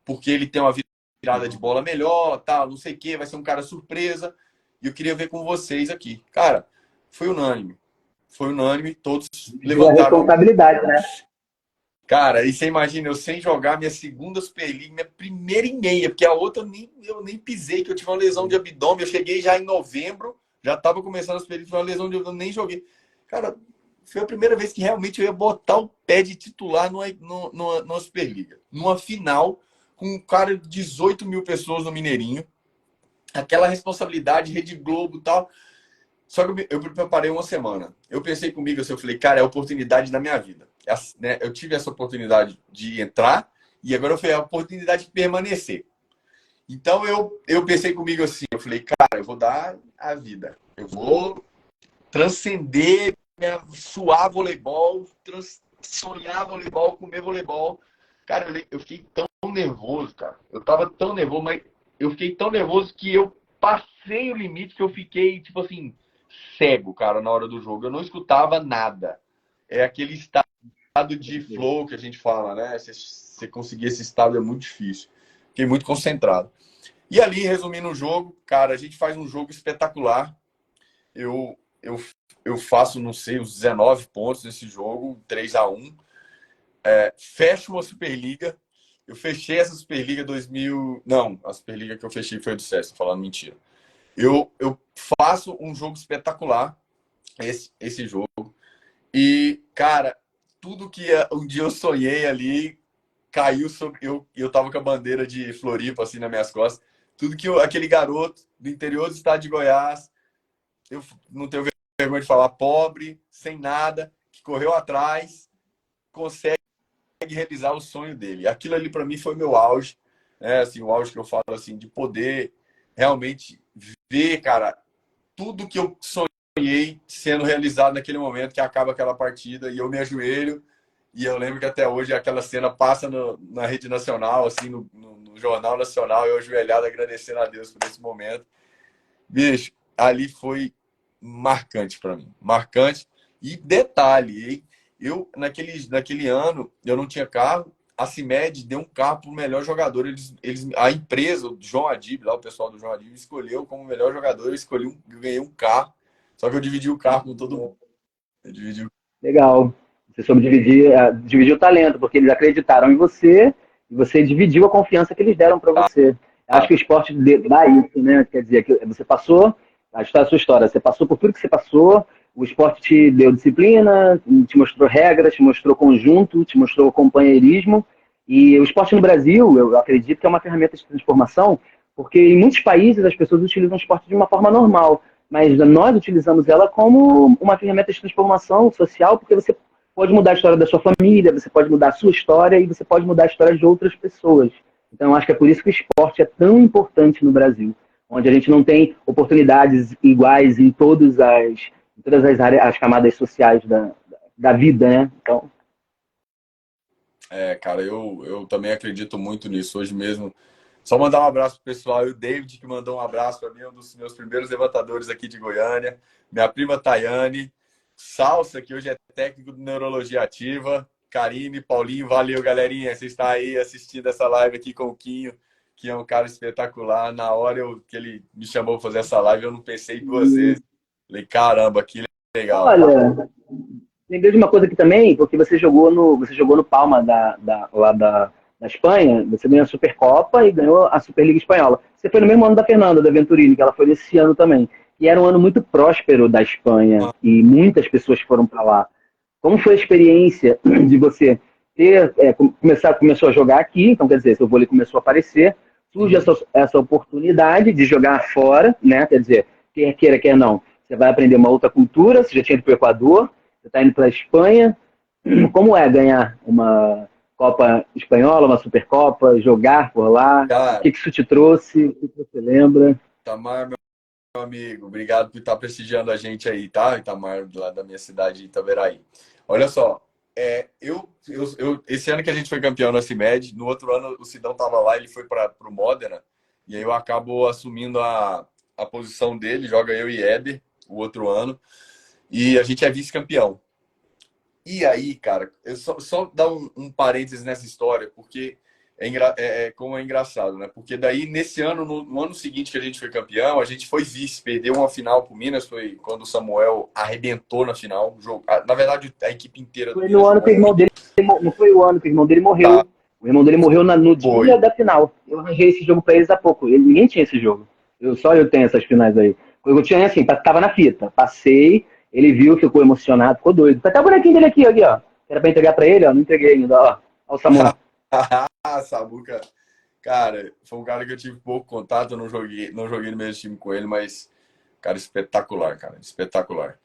C: Porque ele tem uma virada de bola melhor, tal, não sei o quê, vai ser um cara surpresa. E eu queria ver com vocês aqui. Cara, foi unânime, todos levantaram.
B: A responsabilidade, né?
C: Cara, e você imagina, eu sem jogar minha segunda Superliga, minha primeira e meia, porque a outra eu nem pisei, que eu tive uma lesão de abdômen. Eu cheguei já em novembro, já estava começando a Superliga, tive uma lesão de abdômen, nem joguei. Cara, foi a primeira vez que realmente eu ia botar o pé de titular numa Superliga. Numa final, com um cara de 18 mil pessoas no Mineirinho, aquela responsabilidade, Rede Globo e tal. Só que eu me preparei uma semana. Eu pensei comigo assim, eu falei, cara, é a oportunidade da minha vida. Né? Eu tive essa oportunidade de entrar e agora foi a oportunidade de permanecer. Então eu pensei comigo assim, eu falei, cara, eu vou dar a vida. Eu vou transcender, suar voleibol, sonhar voleibol, comer voleibol. Cara, eu fiquei tão nervoso, cara. Eu tava tão nervoso, mas eu fiquei tão nervoso que eu passei o limite, que eu fiquei, tipo assim, cego, cara, na hora do jogo. Eu não escutava nada. É aquele estado de flow que a gente fala, né? Você conseguir esse estado é muito difícil. Fiquei muito concentrado. E ali, resumindo o jogo, cara, a gente faz um jogo espetacular. Eu, eu, eu faço, não sei, uns 19 pontos nesse jogo, 3-1. Fecho uma Superliga. Eu fechei essa Superliga 2000... Não, a Superliga que eu fechei foi do SESC, falando mentira. Eu faço um jogo espetacular, esse jogo. E, cara, tudo que um dia eu sonhei ali caiu sobre... Eu tava com a bandeira de Floripa, assim, nas minhas costas. Tudo que aquele garoto do interior do estado de Goiás, eu não tenho vergonha de falar, pobre, sem nada, que correu atrás, consegue realizar o sonho dele. Aquilo ali para mim foi meu auge, né? Assim, o auge que eu falo assim, de poder realmente ver, cara, tudo que eu sonhei sendo realizado naquele momento que acaba aquela partida e eu me ajoelho e eu lembro que até hoje aquela cena passa na rede nacional, assim, no Jornal Nacional, eu ajoelhado agradecendo a Deus por esse momento. Bicho, ali foi marcante para mim, marcante. E detalhe, eu naquele ano eu não tinha carro, a CIMED deu um carro para o melhor jogador. A empresa, o João Adib, lá o pessoal do João Adib, escolheu como melhor jogador. Eu ganhei um carro, só que eu dividi o carro com todo mundo. Eu dividi o...
B: Legal. Você soube dividir o talento, porque eles acreditaram em você e você dividiu a confiança que eles deram para você. Acho que o esporte dá isso, né? Quer dizer, que você passou, a sua história, você passou por tudo que você passou, o esporte te deu disciplina, te mostrou regras, te mostrou conjunto, te mostrou companheirismo. E o esporte no Brasil, eu acredito que é uma ferramenta de transformação, porque em muitos países as pessoas utilizam o esporte de uma forma normal, mas nós utilizamos ela como uma ferramenta de transformação social, porque você pode mudar a história da sua família, você pode mudar a sua história e você pode mudar a história de outras pessoas. Então, acho que é por isso que o esporte é tão importante no Brasil, onde a gente não tem oportunidades iguais em todas as áreas, as camadas sociais da vida, né? Então,
C: Cara, eu também acredito muito nisso. Hoje mesmo, só mandar um abraço pro pessoal. E o David, que mandou um abraço para mim, um dos meus primeiros levantadores aqui de Goiânia. Minha prima Tayane. Salsa, que hoje é técnico de neurologia ativa. Karine, Paulinho, valeu, galerinha. Você está aí assistindo essa live aqui com o Quinho, que é um cara espetacular. Na hora que ele me chamou para fazer essa live, eu não pensei duas vezes. Falei, caramba, que legal.
B: olha, lembrei de uma coisa aqui também, porque você jogou no Palma da Espanha, você ganhou a Supercopa e ganhou a Superliga Espanhola. Você foi no mesmo ano da Fernanda, da Venturini, que ela foi nesse ano também. E era um ano muito próspero da Espanha e muitas pessoas foram para lá. Como foi a experiência de você começou a jogar aqui, então quer dizer, seu vôlei começou a aparecer, surge essa oportunidade de jogar fora, né? Quer dizer, quer queira, quer não, você vai aprender uma outra cultura, você já tinha ido para o Equador, você está indo para a Espanha. Como é ganhar uma Copa Espanhola, uma Supercopa, jogar por lá? O
C: Cara,
B: que isso te trouxe? O que você lembra?
C: Tamar, meu amigo, obrigado por estar prestigiando a gente aí, tá? Itamar, lá da minha cidade, Itaberaí. Olha só, esse ano que a gente foi campeão na CIMED, no outro ano o Sidão estava lá, ele foi para o Modena, e aí eu acabo assumindo a posição dele, joga eu e Éder, o outro ano, e a gente é vice-campeão. E aí, cara, eu só dar um parênteses nessa história, porque como é engraçado, né? Porque daí, nesse ano, no ano seguinte que a gente foi campeão, a gente foi vice, perdeu uma final pro Minas, foi quando o Samuel arrebentou na final. Na verdade, a equipe inteira do
B: Foi
C: Minas
B: no ano que
C: jogou
B: o irmão
C: muito.
B: dele, não foi o ano que o irmão dele
C: Tá,
B: morreu. O irmão dele morreu no dia
C: foi.
B: da final. Eu arranjei esse jogo pra eles há pouco. Ninguém tinha esse jogo. Só eu tenho essas finais aí. Eu tinha assim, tava na fita. Passei, ele viu, ficou emocionado, ficou doido. Tá até o bonequinho dele aqui, ó. Era pra entregar pra ele, ó. Não entreguei ainda, ó. Ó o Samuel.
C: Samuca, cara, foi um cara que eu tive pouco contato, eu não joguei no mesmo time com ele, mas, cara, espetacular, cara, espetacular.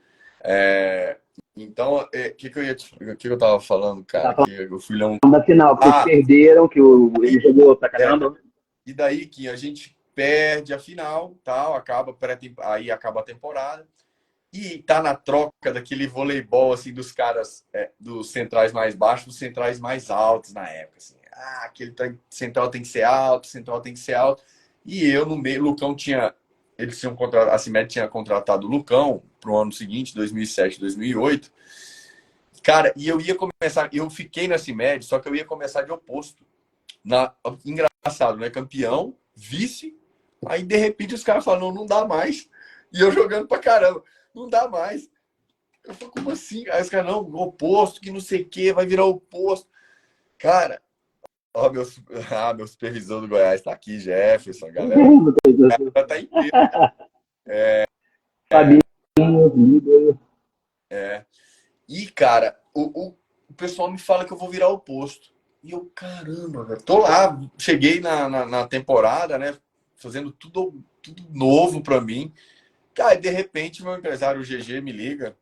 C: É, então, que eu tava falando, cara?
B: Tava
C: Que eu fui ler um.
B: falando da final, que vocês
C: Ah,
B: perderam, que ele jogou pra
C: é,
B: caramba.
C: e daí que a gente perde a final, tal, aí acaba a temporada. E tá na troca daquele voleibol, assim, dos caras, dos centrais mais baixos, dos centrais mais altos na época, assim. Ah, central tem que ser alto, central tem que ser alto. E eu, no meio, eles tinham contratado, a CIMED tinha contratado o Lucão pro ano seguinte, 2007, 2008. Cara, e eu fiquei na CIMED, só que eu ia começar de oposto. Engraçado, né? Campeão, vice, aí de repente os caras falam, não dá mais. E eu jogando pra caramba, não dá mais. Eu falei, como assim? Aí os caras, não, oposto, que não sei o que, vai virar oposto. Cara, ó, meu supervisor do Goiás tá aqui, Jefferson, galera. Já tá inteiro.
B: Fabinho, líder.
C: E, cara, o pessoal me fala que eu vou virar oposto. E eu, caramba, velho. Tô lá, cheguei na temporada, né? Fazendo tudo novo pra mim. Cara, de repente, meu empresário, o GG, me liga.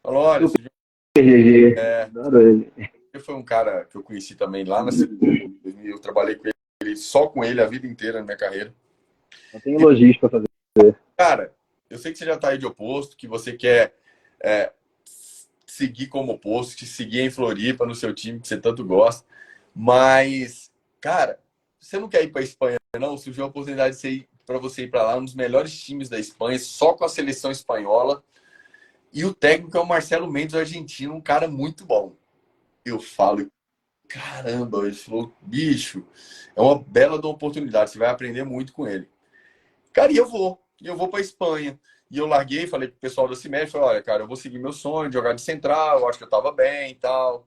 C: Falou, olha,
B: Super GG.
C: é,
B: Adoro ele.
C: foi um cara que eu conheci também lá na eu trabalhei com ele, só com ele a vida inteira na minha carreira.
B: Não tem elogios pra fazer.
C: Cara, eu sei que você já tá aí de oposto, que você quer é, seguir como oposto, que seguir em Floripa, no seu time, que você tanto gosta. Mas, cara, você não quer ir pra Espanha, não? Surgiu a oportunidade para você ir para lá, um dos melhores times da Espanha, só com a seleção espanhola. E o técnico é o Marcelo Mendes, argentino, um cara muito bom. Eu falo, caramba, ele falou, bicho, é uma bela de uma oportunidade, você vai aprender muito com ele. Cara, e eu vou para Espanha. E eu larguei, falei pro pessoal da CIMED, falei, olha, cara, eu vou seguir meu sonho de jogar de central, eu acho que eu tava bem e tal.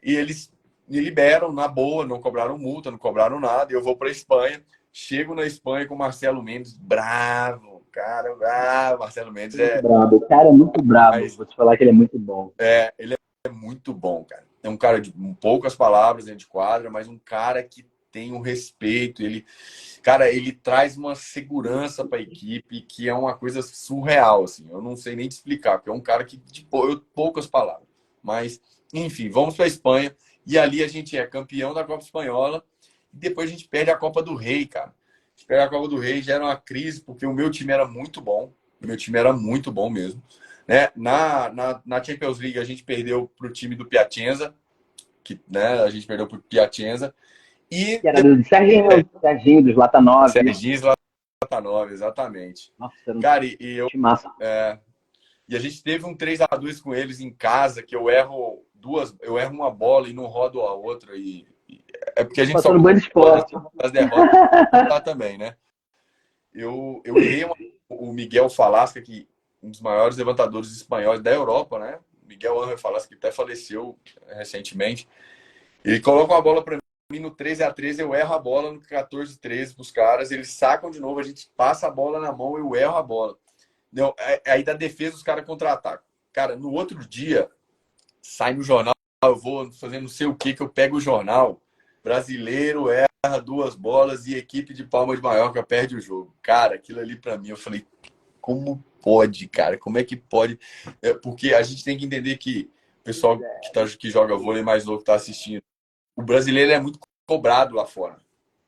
C: E eles me liberam na boa, não cobraram multa, não cobraram nada, e eu vou para Espanha. Chego na Espanha com o Marcelo Mendes, bravo, cara, bravo. Marcelo Mendes
B: Muito brabo. O cara é muito brabo.
C: mas,
B: Vou te falar que ele é muito bom.
C: ele é muito bom, cara. É um cara de poucas palavras dentro de quadra, mas um cara que tem um respeito. Cara, ele traz uma segurança para a equipe que é uma coisa surreal, assim. Eu não sei nem te explicar, porque é um cara que de poucas palavras. Mas, enfim, vamos para a Espanha e ali a gente é campeão da Copa Espanhola e depois a gente perde a Copa do Rei, cara. A gente perde a Copa do Rei, já era uma crise, porque o meu time era muito bom. O meu time era muito bom mesmo. Né? Na Champions League a gente perdeu para o time do Piacenza, que, né, a gente perdeu para o Piacenza. E
B: Que era do Serginho dos Latanov.
C: Serginho Zlatanov, exatamente.
B: Nossa, era um
C: Cara,
B: time massa.
C: e a gente teve um 3-2 com eles em casa, que eu erro uma bola e não rodo a outra. É porque a gente
B: Passando banho de esporte.
C: as derrotas lá também, né? Eu errei o Miguel Falasca, que um dos maiores levantadores espanhóis da Europa, né? Miguel Ángel Falasca, que até faleceu recentemente. Ele coloca uma bola para mim no 13-13, eu erro a bola no 14-13 pros caras, eles sacam de novo, a gente passa a bola na mão, eu erro a bola. Não, aí da defesa os caras contra-atacam. Cara, no outro dia, sai no jornal, eu vou fazer não sei o que eu pego o jornal, brasileiro erra 2 bolas e equipe de Palma de Mallorca perde o jogo. Cara, aquilo ali para mim, eu falei, como pode, cara? Como é que pode? Porque a gente tem que entender que o pessoal que joga vôlei mais novo que tá assistindo, o brasileiro é muito cobrado lá fora.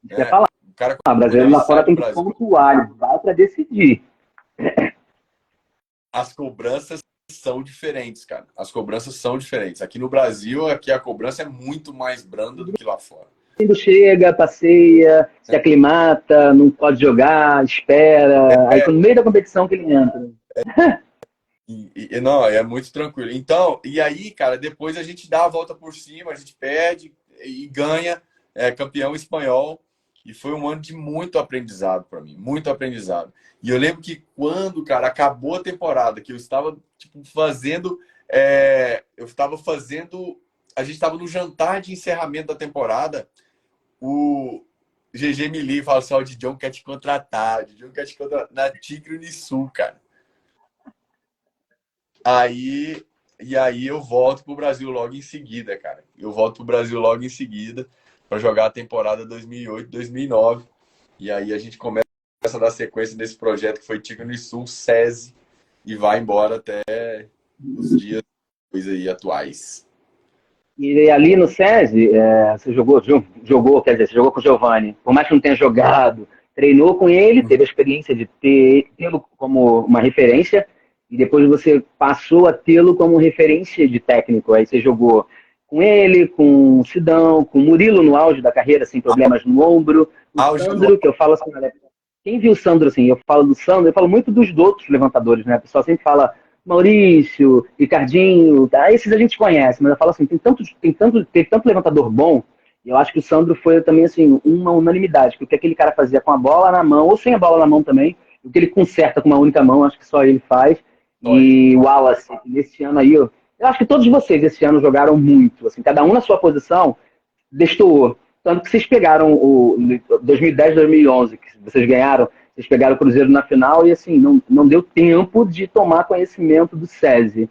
B: Isso quer falar.
C: O cara,
B: O brasileiro lá fora tem que pontuar, ele vai para decidir.
C: As cobranças são diferentes, cara. As cobranças são diferentes. Aqui no Brasil, aqui a cobrança é muito mais branda do que lá fora.
B: Quando chega, passeia, se aclimata, não pode jogar, espera. Aí no meio da competição que ele entra.
C: Não, é muito tranquilo. Então, e aí, cara, depois a gente dá a volta por cima, a gente perde e ganha. campeão espanhol. E foi um ano de muito aprendizado para mim, muito aprendizado. E eu lembro que quando, cara, acabou a temporada, que eu estava tipo, fazendo, a gente estava no jantar de encerramento da temporada, o GG me liga e fala assim, o Dijon quer te contratar, o Dijon quer te contratar na Tigre Unisul, cara. E aí eu volto pro Brasil logo em seguida, cara. Eu volto pro Brasil logo em seguida para jogar a temporada 2008, 2009. E aí a gente começa a dar sequência nesse projeto que foi Tigre Unisul, SESI, e vai embora até os dias aí atuais.
B: E ali no SESI, você jogou, quer dizer, você jogou com o Giovanni. Por mais que não tenha jogado, treinou com ele, teve a experiência de tê-lo como uma referência, e depois você passou a tê-lo como referência de técnico. Aí você jogou com ele, com o Sidão, com o Murilo no auge da carreira, sem problemas no ombro. O Sandro, que eu falo assim, olha, quem viu o Sandro assim, eu falo do Sandro, eu falo muito dos outros levantadores, né? O pessoal sempre fala Maurício, Ricardinho, tá? Esses a gente conhece, mas eu falo assim, teve tanto levantador bom, e eu acho que o Sandro foi também assim, uma unanimidade, porque o que aquele cara fazia com a bola na mão, ou sem a bola na mão também, o que ele conserta com uma única mão, acho que só ele faz. E o Wallace, nesse ano aí, eu acho que todos vocês esse ano jogaram muito, assim, cada um na sua posição, destoou. Tanto que vocês pegaram o 2010, 2011, que vocês ganharam, vocês pegaram o Cruzeiro na final e, assim, não deu tempo de tomar conhecimento do SESI.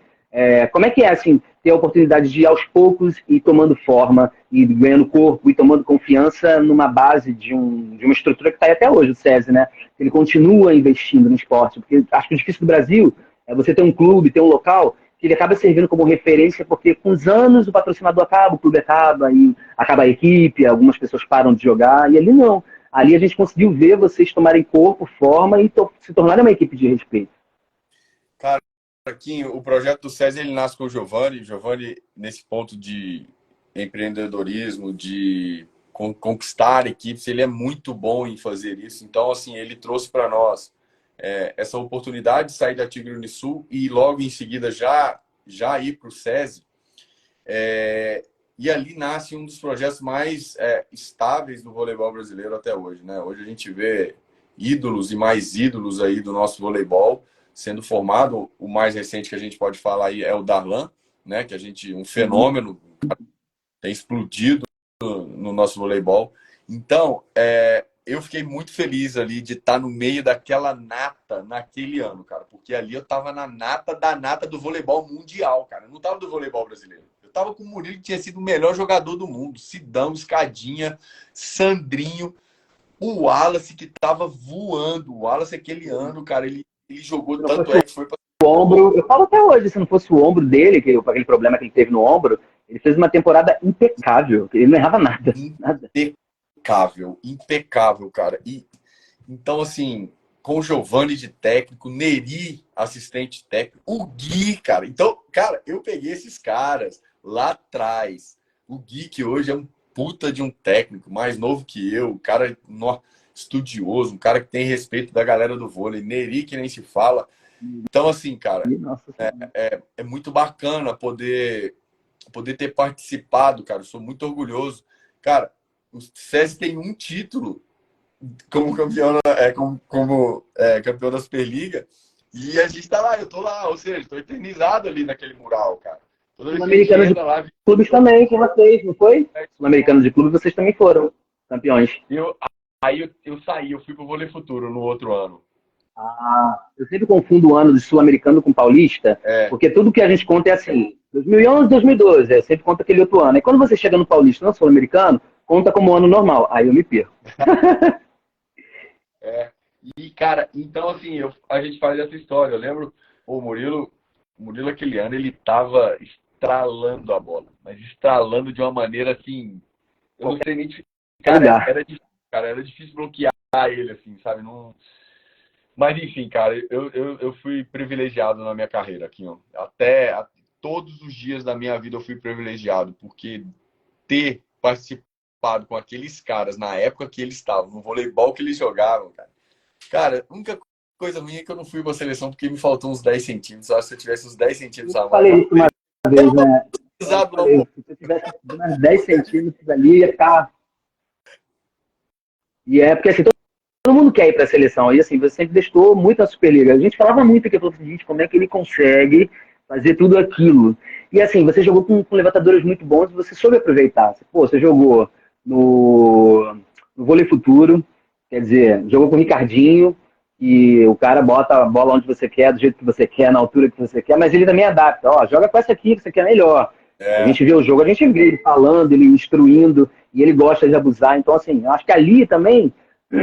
B: Como é que é, assim, ter a oportunidade de ir aos poucos e tomando forma, e ganhando corpo, e tomando confiança numa base de uma estrutura que está aí até hoje, o SESI, né? Ele continua investindo no esporte, porque acho que o difícil do Brasil é você ter um clube, ter um local que ele acaba servindo como referência, porque com os anos o patrocinador acaba, o clube acaba, e acaba a equipe, algumas pessoas param de jogar, e ali não. Ali a gente conseguiu ver vocês tomarem corpo, forma e se tornarem uma equipe de respeito.
C: Cara, aqui o projeto do SESI, ele nasce com o Giovanni. O Giovanni, nesse ponto de empreendedorismo, de conquistar equipes, ele é muito bom em fazer isso. Então, assim, ele trouxe para nós essa oportunidade de sair da Tigre Unisul e logo em seguida já ir para o SESI. E ali nasce um dos projetos mais estáveis do voleibol brasileiro até hoje, né? Hoje a gente vê ídolos e mais ídolos aí do nosso voleibol sendo formado. O mais recente que a gente pode falar aí é o Darlan, né? Que um fenômeno, tem explodido no nosso voleibol. Então, eu fiquei muito feliz ali de estar no meio daquela nata naquele ano, cara. Porque ali eu estava na nata da nata do voleibol mundial, cara. Eu não estava do voleibol brasileiro. Eu estava com o Murilo, que tinha sido o melhor jogador do mundo. Sidão, Escadinha, Sandrinho. O Wallace, que estava voando. O Wallace, aquele ano, cara, ele jogou tanto que foi para
B: o ombro. Eu falo até hoje, se não fosse o ombro dele, aquele problema que ele teve no ombro, ele fez uma temporada impecável. Ele não errava nada.
C: Impecável, cara. E então, assim, com o Giovanni de técnico, Neri, assistente técnico, o Gui, cara. Então, cara, eu peguei esses caras lá atrás. O Gui, que hoje é um puta de um técnico, mais novo que eu, um cara estudioso, um cara que tem respeito da galera do vôlei. Neri, que nem se fala. Então, assim, cara, é muito bacana poder ter participado, cara. Eu sou muito orgulhoso. Cara, o SESI tem um título como campeão, campeão da Superliga, e a gente tá lá, eu tô lá, ou seja, tô eternizado ali naquele mural, cara.
B: Sul-Americano de clubes também, com vocês, não foi? Sul-Americano de clubes, vocês também foram campeões.
C: Aí eu saí, eu fui pro Vôlei Futuro no outro ano.
B: Eu sempre confundo o ano de Sul-Americano com Paulista, porque tudo que a gente conta é assim, 2011, 2012, sempre conta aquele outro ano. E quando você chega no Paulista, no Sul-Americano, conta como ano normal, aí eu me perco.
C: E, cara, então assim, a gente faz essa história. Eu lembro, o Murilo aquele ano, ele tava estralando a bola, mas estralando de uma maneira assim, eu não sei nem te... Cara, era difícil bloquear ele, assim, sabe? Não... Mas enfim, cara, eu fui privilegiado na minha carreira aqui, ó. Todos os dias da minha vida eu fui privilegiado, porque ter participado com aqueles caras na época que eles estavam, no voleibol que eles jogavam, cara. Cara, a única coisa minha é que eu não fui pra seleção porque me faltou uns 10 centímetros. Eu acho que se eu tivesse uns 10 centímetros a mais.
B: Falei isso uma vez, né? Se eu tivesse uns 10 centímetros ali, ia ficar E é porque assim, todo mundo quer ir para a seleção. E assim, você sempre testou muito na Superliga. A gente falava muito aqui, falou assim, gente, como é que ele consegue fazer tudo aquilo? E assim, você jogou com levantadores muito bons e você soube aproveitar. Pô, você jogou no Vôlei Futuro, quer dizer, jogou com o Ricardinho, e o cara bota a bola onde você quer, do jeito que você quer, na altura que você quer, mas ele também adapta. Ó, joga com essa aqui que você quer melhor. A
C: É,
B: gente vê o jogo, a gente vê ele falando, ele instruindo, e ele gosta de abusar. Então, assim, eu acho que ali também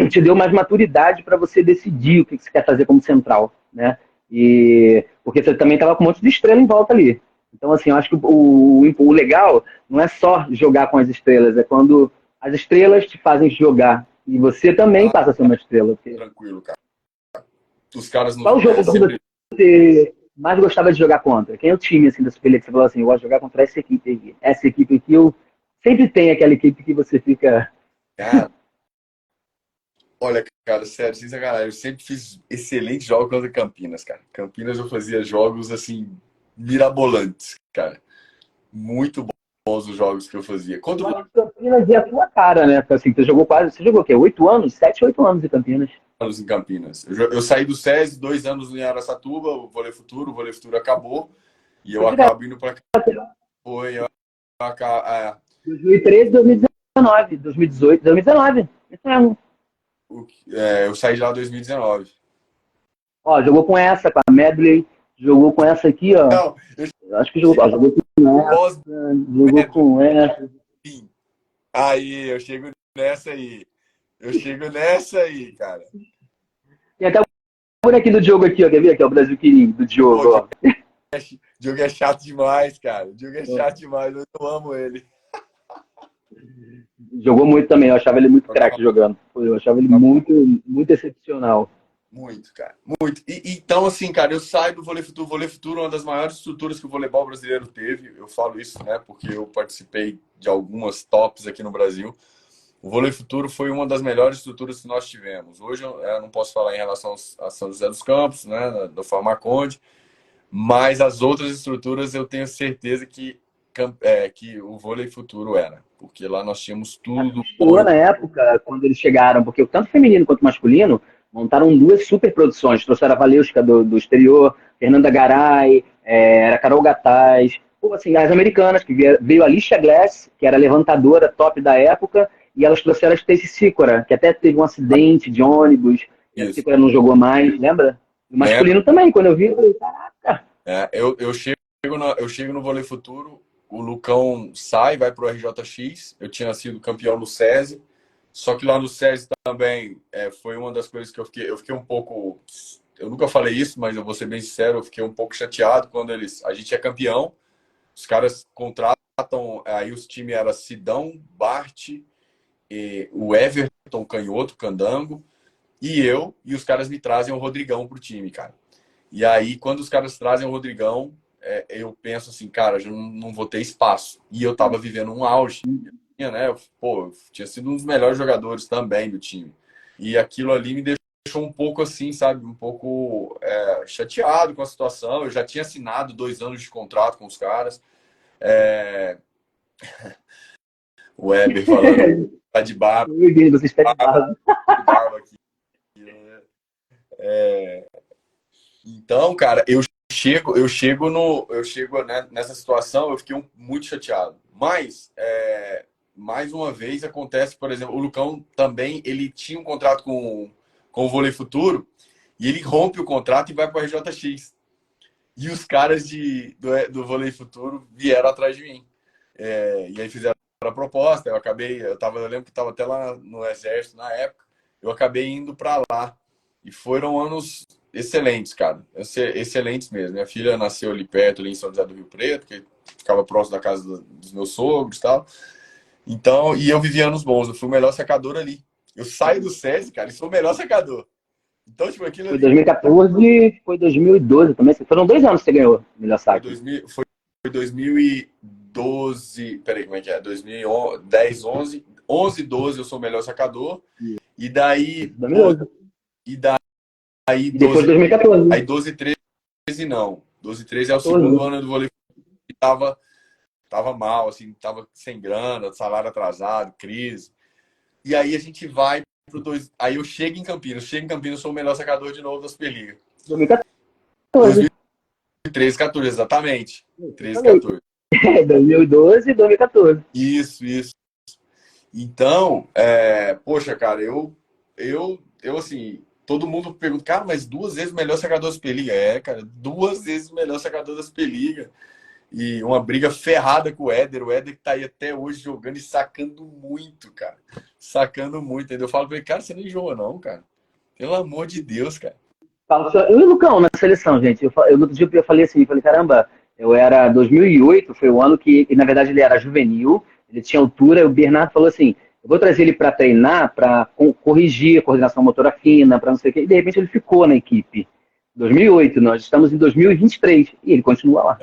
B: te deu mais maturidade para você decidir o que você quer fazer como central, né? E porque você também estava com um monte de estrela em volta ali. Então, assim, eu acho que o legal não é só jogar com as estrelas, é quando as estrelas te fazem jogar. E você também
C: ah,
B: passa a ser uma estrela.
C: tranquilo, cara. Os caras
B: Qual o jogo que
C: sempre.
B: você mais gostava de jogar contra? Quem é o time assim, da Superliga que você falou assim, eu gosto de jogar contra essa equipe aqui. Essa equipe aqui, eu sempre tem aquela equipe que você fica.
C: Cara, olha, cara, sério, sem sacanagem, eu sempre fiz excelentes jogos contra Campinas, cara. Campinas eu fazia jogos, assim, mirabolantes, cara. Muito bons os jogos que eu fazia.
B: Eu
C: Contra o
B: acho que Campinas é a tua cara, né? Porque, assim, você jogou quase. Você jogou o quê? 8 anos? 7, 8 anos em Campinas.
C: anos em Campinas. Eu saí do SESI, 2 anos em Araçatuba, o Vôlei Futuro acabou, e eu
B: Foi direto.
C: acabo indo para cá. Foi, é,
B: 2013, 2019, 2018, 2019. Isso mesmo.
C: eu saí de lá em 2019.
B: Ó, jogou com essa, com a Medley. Jogou com essa aqui, ó.
C: Não, eu
B: Acho que jogou, ó, jogou com essa.
C: pós
B: Jogou com essa.
C: aí, eu chego nessa aí. Eu chego nessa aí, cara.
B: Tem até o bonequinho do Diogo aqui, ó. Quer ver? Aqui, ó, o Brasil Quirinho, do
C: Pô,
B: Diogo, ó.
C: o Diogo é chato demais, cara. O Diogo é chato demais, eu amo ele.
B: Jogou muito também, eu achava ele muito
C: Jogava
B: craque jogando. Eu achava ele muito, muito excepcional.
C: muito, cara. Muito. Então, assim, cara, eu saio do Vôlei Futuro. O Vôlei Futuro é uma das maiores estruturas que o voleibol brasileiro teve. Eu falo isso, né, porque eu participei de algumas tops aqui no Brasil. O Vôlei Futuro foi uma das melhores estruturas que nós tivemos. Hoje eu não posso falar em relação a São José dos Campos, né, do Farmaconde, mas as outras estruturas eu tenho certeza que o Vôlei Futuro era. Porque lá nós tínhamos tudo.
B: Assustou na época, quando eles chegaram, porque tanto feminino quanto masculino montaram duas super produções. Trouxeram a Valeushka do exterior, Fernanda Garay, era Carol Gataz. Pô, assim, as americanas, que veio a Alicia Glass, que era a levantadora top da época, e elas trouxeram a Stacey Sicora, que até teve um acidente de ônibus, e a
C: Isso.
B: Sicora não jogou mais, lembra? O
C: Lembra?
B: masculino também, quando eu vi, eu falei, caraca.
C: Eu chego no Vôlei Futuro, o Lucão sai, vai pro RJX. Eu tinha sido campeão no SESI, só que lá no SESI também foi uma das coisas que eu fiquei um pouco. Eu nunca falei isso, mas eu vou ser bem sincero, eu fiquei um pouco chateado quando a gente é campeão, os caras contratam, aí os times era Sidão, Bart, o Everton Canhoto, Candango, e os caras me trazem o Rodrigão pro time, cara. E aí, quando os caras trazem o Rodrigão, eu penso assim, cara, eu não vou ter espaço. E eu tava vivendo um auge, né? Eu tinha sido um dos melhores jogadores também do time. E aquilo ali me deixou um pouco assim, sabe? Um pouco chateado com a situação. Eu já tinha assinado 2 anos de contrato com os caras. O Weber falando, tá de barba,
B: Você está de barba.
C: de barba aqui. Né? Então, cara, eu chego nessa situação, eu fiquei muito chateado. Mas, mais uma vez, acontece, por exemplo, o Lucão também, ele tinha um contrato com o Vôlei Futuro, e ele rompe o contrato e vai para o RJX. E os caras do Vôlei Futuro vieram atrás de mim. E aí fizeram a proposta, eu lembro que estava até lá no Exército na época, eu acabei indo para lá. E foram anos excelentes, cara. Excelentes mesmo. Minha filha nasceu ali perto, ali em São José do Rio Preto, que ficava próximo da casa dos meus sogros e tal. Então, e eu vivi anos bons. Eu fui o melhor secador ali. Eu saio do SESI, cara, e sou o melhor secador. Então, tipo, aquilo
B: Foi
C: ali
B: 2014, foi 2012 também. Foram 2 anos que você ganhou o melhor
C: foi,
B: saque.
C: foi 2012. Peraí, como é que é? 2010, 11. 11, 12 eu sou o melhor secador. E daí.
B: 2012.
C: E daí
B: E depois
C: 12.
B: 2014.
C: Aí 12, 13 não. 12, 13 é o
B: 14,
C: segundo
B: né?
C: ano do vôlei que tava mal, assim, tava sem grana, salário atrasado, crise. E aí a gente vai Aí eu chego em Campinas. Eu sou o melhor sacador de novo da Superliga.
B: 2014.
C: 2013, 14, exatamente.
B: Eu
C: 13,
B: falei.
C: 14.
B: 2012 e 2014.
C: Isso. Então, poxa, cara, eu assim, todo mundo pergunta, cara, mas 2 vezes o melhor sacador da Superliga. Cara, 2 vezes o melhor sacador da Superliga. E uma briga ferrada com o Éder. O Éder que tá aí até hoje jogando e sacando muito, cara. Sacando muito. Entendeu? Eu falo pra ele, cara, você não enjoa não, cara. Pelo amor de Deus, cara.
B: Eu e o Lucão na seleção, gente. No outro dia eu falei assim, caramba, eu era 2008, foi o ano que, na verdade, ele era juvenil, ele tinha altura, e o Bernardo falou assim, eu vou trazer ele para treinar, para corrigir a coordenação motora fina, para não sei o quê, e de repente ele ficou na equipe. 2008, nós estamos em 2023, e ele continua lá.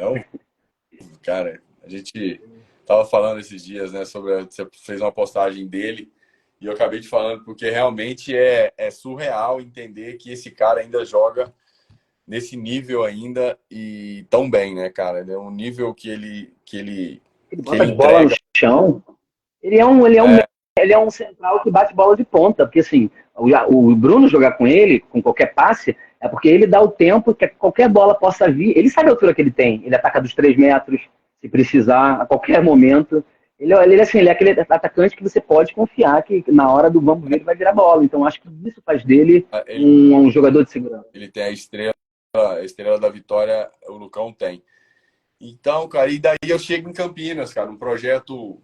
C: Cara, a gente tava falando esses dias, né, você fez uma postagem dele, e eu acabei te falando, porque realmente é surreal entender que esse cara ainda joga nesse nível ainda e tão bem, né, cara? É um nível que ele
B: Ele
C: que
B: bota
C: ele
B: as bolas no
C: entrega.
B: chão, ele é um central que bate bola de ponta, porque assim, o Bruno jogar com ele, com qualquer passe, é porque ele dá o tempo que qualquer bola possa vir. Ele sabe a altura que ele tem, ele ataca dos 3 metros, se precisar, a qualquer momento. Ele é aquele atacante que você pode confiar que na hora do vamos ver ele vai virar bola. Então acho que isso faz dele
C: Ele,
B: um jogador de segurança.
C: ele tem a estrela da vitória, o Lucão tem. Então, cara, e daí eu chego em Campinas, cara, um projeto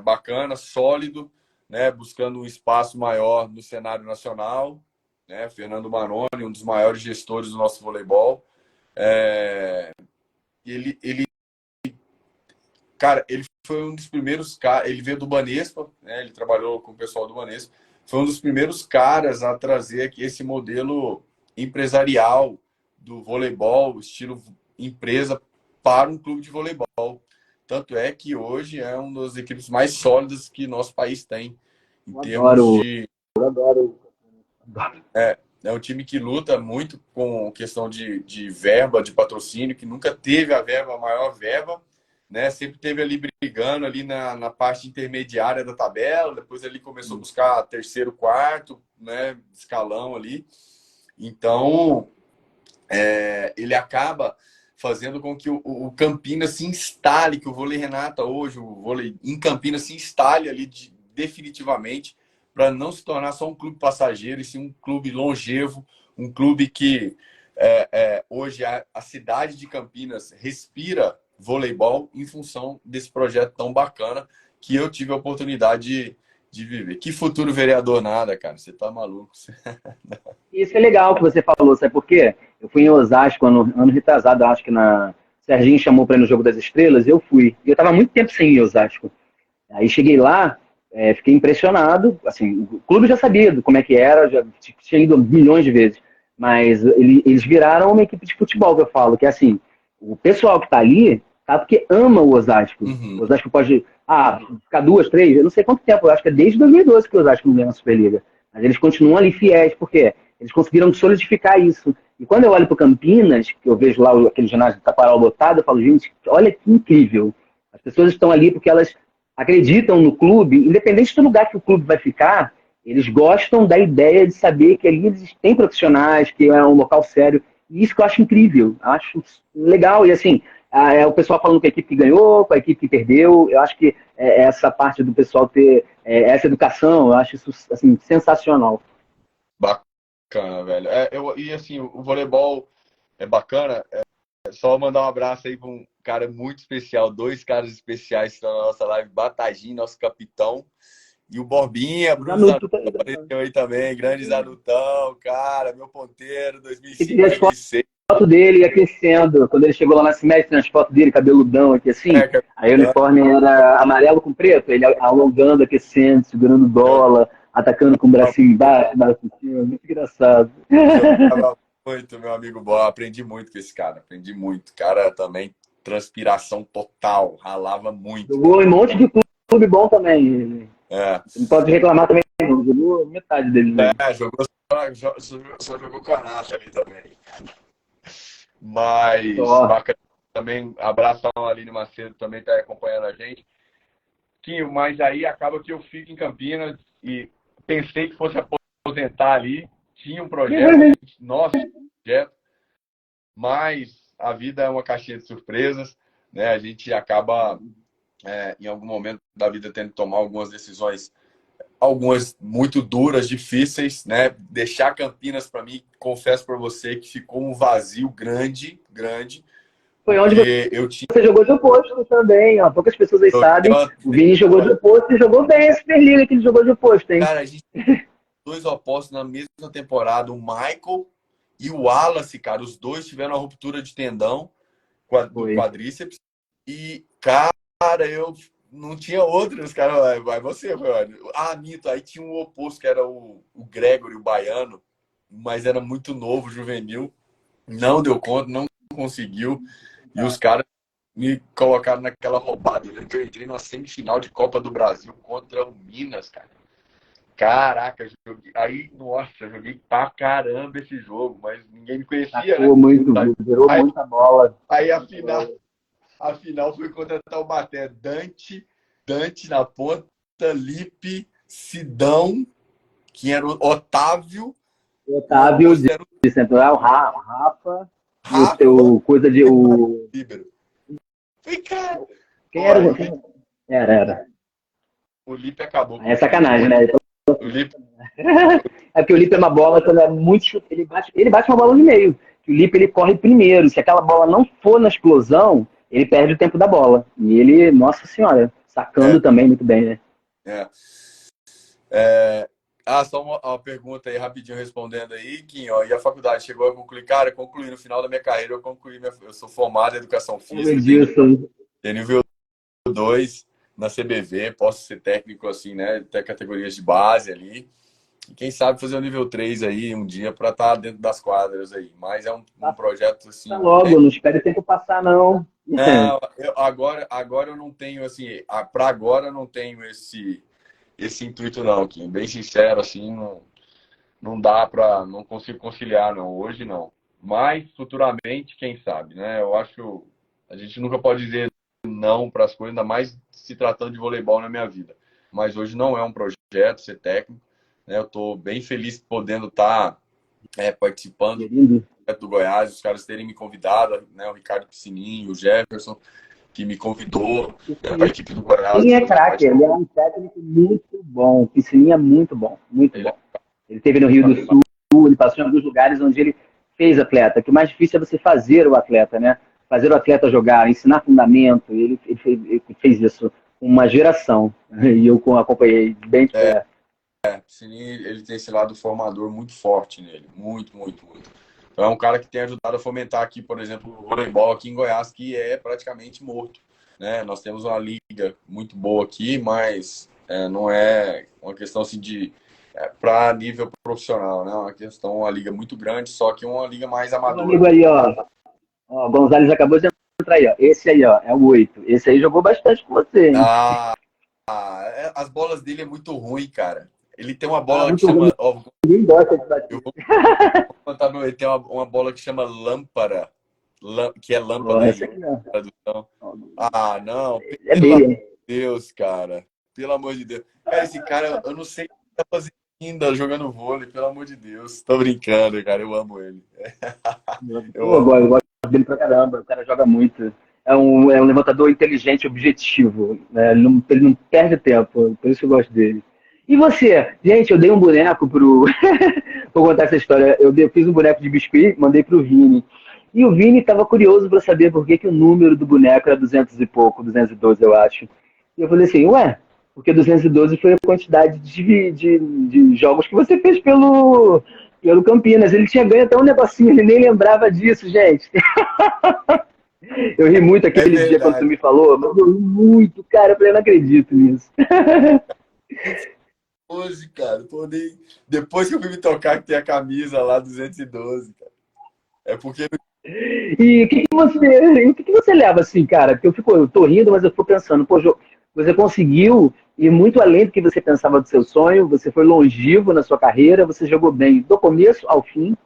C: bacana, sólido, né, buscando um espaço maior no cenário nacional, né, Fernando Maroni, um dos maiores gestores do nosso voleibol, cara, ele foi um dos primeiros caras, ele veio do Banespa, né, ele trabalhou com o pessoal do Banespa, foi um dos primeiros caras a trazer aqui esse modelo empresarial do voleibol, estilo empresa, para um clube de voleibol. Tanto é que hoje é uma das equipes mais sólidas que nosso país tem, em
B: Eu
C: termos
B: adoro,
C: de...
B: eu adoro.
C: É um time que luta muito com questão de verba, de patrocínio, que nunca teve a maior verba, né? Sempre teve ali brigando ali na parte intermediária da tabela, depois ele começou a buscar terceiro, quarto, né? Escalão ali. Então, ele acaba fazendo com que o Campinas se instale, que o vôlei Renata hoje, o vôlei em Campinas se instale ali definitivamente, para não se tornar só um clube passageiro, e sim um clube longevo, um clube que hoje a cidade de Campinas respira voleibol em função desse projeto tão bacana que eu tive a oportunidade de viver. Que futuro vereador nada, cara, você tá maluco.
B: Isso é legal que você falou, sabe por quê? Eu fui em Osasco ano retrasado, acho que na. Serginho chamou para ir no Jogo das Estrelas, eu fui. E eu estava muito tempo sem ir em Osasco. Aí cheguei lá, fiquei impressionado. Assim, o clube já sabia como é que era, já tinha ido milhões de vezes. Mas eles viraram uma equipe de futebol, que eu falo, que é assim, o pessoal que está ali tá porque ama o Osasco.
C: Uhum.
B: O Osasco pode ficar 2, 3, eu não sei quanto tempo, eu acho que é desde 2012 que o Osasco não ganha na Superliga. Mas eles continuam ali fiéis, porque eles conseguiram solidificar isso. E quando eu olho para o Campinas, que eu vejo lá aquele ginásio de Taquaral lotado, eu falo, gente, olha que incrível. As pessoas estão ali porque elas acreditam no clube, independente do lugar que o clube vai ficar, eles gostam da ideia de saber que ali eles têm profissionais, que é um local sério. E isso que eu acho incrível, acho legal. E assim, o pessoal falando com a equipe que ganhou, com a equipe que perdeu, eu acho que essa parte do pessoal ter essa educação, eu acho isso assim, sensacional.
C: Bacana, velho. E assim, o voleibol é bacana. Só mandar um abraço aí para um cara muito especial, 2 caras especiais que estão na nossa live, Batagim, nosso capitão, e o Borbinha, Bruno Zanuto apareceu aí também, grande Zanutão, cara, meu ponteiro, 2005, 2006.
B: Foto dele aquecendo, quando ele chegou lá na semestre, nas fotos dele, cabeludão aqui assim, aí o uniforme era amarelo com preto, ele alongando, aquecendo, segurando bola, atacando com o bracinho embaixo, braço em cima, muito engraçado.
C: Jogava muito, meu amigo Bola, aprendi muito com esse cara, aprendi muito. Cara também, transpiração total, ralava muito.
B: Jogou em um monte de clube bom também. Não pode reclamar também, não. Jogou metade dele, né?
C: Só jogou canasta ali também. Mas, bacana também, abraço ao Aline Macedo, também está acompanhando a gente. Mas aí acaba que eu fico em Campinas e pensei que fosse aposentar ali, tinha um projeto, nosso projeto, mas a vida é uma caixinha de surpresas, né? A gente acaba, em algum momento da vida, tendo que tomar algumas decisões, algumas muito duras, difíceis, né? Deixar Campinas, para mim, confesso para você que ficou um vazio grande, grande,
B: Foi onde
C: porque eu tinha...
B: você jogou de oposto também, ó. Poucas pessoas aí sabem. O Vini jogou de oposto e jogou bem a Superliga que ele jogou de oposto, hein?
C: Cara, a gente dois opostos na mesma temporada, o Michael e o Wallace, cara, os dois tiveram uma ruptura de tendão do quadríceps e, cara, eu não tinha outros, cara, vai você, mano. Ah, Mito, aí tinha um oposto que era o Gregory, o baiano, mas era muito novo, juvenil, não deu conta, não conseguiu, e os caras me colocaram naquela roubada. Eu entrei na semifinal de Copa do Brasil contra o Minas, cara. Caraca, joguei. Aí, nossa, joguei pra caramba esse jogo, mas ninguém me conhecia, né?
B: Muito, virou muita bola.
C: Aí a final foi contra Taubaté. Dante na ponta, Lipe, Sidão, que era o Otávio
B: de central, Rafa, e o coisa de o
C: Líbero. Cara,
B: quem era? Era.
C: O Lipe acabou.
B: É sacanagem, né?
C: O Lipe...
B: É porque o Lipe é uma bola que é muito chute, ele bate uma bola no meio. O Lipe ele corre primeiro. Se aquela bola não for na explosão, ele perde o tempo da bola. E ele, nossa senhora, sacando também muito bem, né?
C: Só uma pergunta aí, rapidinho respondendo aí, Kim, ó, e a faculdade chegou a concluir? Cara, concluí no final da minha carreira, eu sou formado em Educação Física, tenho nível 2 na CBV, posso ser técnico assim, né, até categorias de base ali, e quem sabe fazer o nível 3 aí um dia para estar dentro das quadras aí, mas é um projeto assim...
B: Tá logo, não espere o tempo passar não.
C: Não, agora eu não tenho assim, para agora eu não tenho esse intuito não, Kim. Bem sincero, assim, não consigo conciliar, não. Hoje não. Mas futuramente, quem sabe, né? Eu acho, a gente nunca pode dizer não para as coisas, ainda mais se tratando de voleibol na minha vida. Mas hoje não é um projeto ser técnico, né? Eu estou bem feliz podendo estar participando do Goiás, os caras terem me convidado, né? O Ricardo Piscininho, o Jefferson, que me convidou para a equipe do Goiás.
B: Ele é craque, ele é um técnico muito bom. Piscininha é muito bom, muito bom. Ele esteve no Rio do Sul, ele passou em alguns lugares onde ele fez atleta. Que o mais difícil é você fazer o atleta, né? Fazer o atleta jogar, ensinar fundamento. Ele fez isso com uma geração. E eu acompanhei bem de perto.
C: Piscininha, ele tem esse lado formador muito forte nele. Muito, muito, muito. Então é um cara que tem ajudado a fomentar aqui, por exemplo, o voleibol aqui em Goiás, que é praticamente morto, né? Nós temos uma liga muito boa aqui, mas não é uma questão assim de para nível profissional, né? Uma liga muito grande, só que uma liga mais amadora.
B: Amigo aí, ó. O Gonzalez acabou de entrar aí, ó. Esse aí, ó, é o 8. Esse aí jogou bastante com você, hein?
C: As bolas dele é muito ruim, cara. Ele tem uma bola que chama...
B: Ninguém gosta de bater.
C: Vou contar, ele tem uma bola que chama lâmpada, que é lâmpada de tradução. Não. Pelo amor de Deus, cara. Pelo amor de Deus. Cara, esse cara, eu não sei o que tá fazendo ainda jogando vôlei, pelo amor de Deus. Tô brincando, cara. Eu amo ele.
B: Eu gosto dele pra caramba. O cara joga muito. É um levantador inteligente, objetivo. Né? Ele não perde tempo. Por isso que eu gosto dele. E você? Gente, eu dei um boneco pro... Vou contar essa história. Eu fiz um boneco de biscuit, mandei pro Vini. E o Vini estava curioso para saber por que o número do boneco era 200 e pouco, 212, eu acho. E eu falei assim, porque 212 foi a quantidade de jogos que você fez pelo Campinas. Ele tinha ganho até um negocinho, ele nem lembrava disso, gente. Eu ri muito aquele dia quando tu me falou, mas eu ri muito, cara. Eu falei, eu não acredito nisso.
C: Hoje, cara, depois que eu fui me tocar que tem a camisa lá, 212, cara. É porque...
B: E o que você leva assim, cara? Porque eu tô rindo, mas eu fico pensando, você conseguiu ir muito além do que você pensava do seu sonho, você foi longevo na sua carreira, você jogou bem do começo ao fim,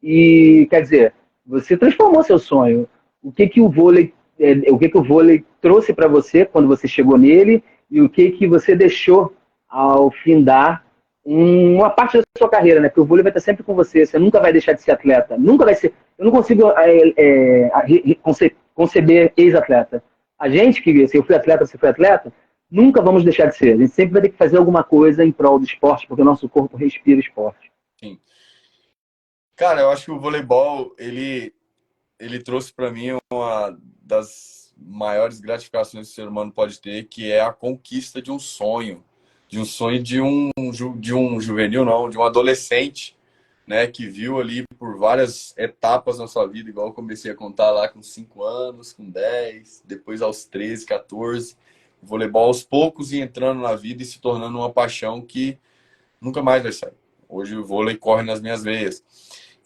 B: e, quer dizer, você transformou seu sonho. O que o vôlei trouxe para você quando você chegou nele, e o que você deixou ao findar uma parte da sua carreira, né? Porque o vôlei vai estar sempre com você, você nunca vai deixar de ser atleta, nunca vai ser. Eu não consigo conceber ex-atleta. A gente que, se eu fui atleta, você foi atleta, nunca vamos deixar de ser. A gente sempre vai ter que fazer alguma coisa em prol do esporte, porque o nosso corpo respira esporte.
C: Sim. Cara, eu acho que o voleibol, ele trouxe para mim uma das maiores gratificações que o ser humano pode ter, que é a conquista de um sonho. De um sonho de um juvenil, não, de um adolescente, né, que viu ali por várias etapas na sua vida, igual eu comecei a contar lá com 5 anos, com 10, depois aos 13, 14. O voleibol aos poucos ia entrando na vida e se tornando uma paixão que nunca mais vai sair. Hoje o vôlei corre nas minhas veias.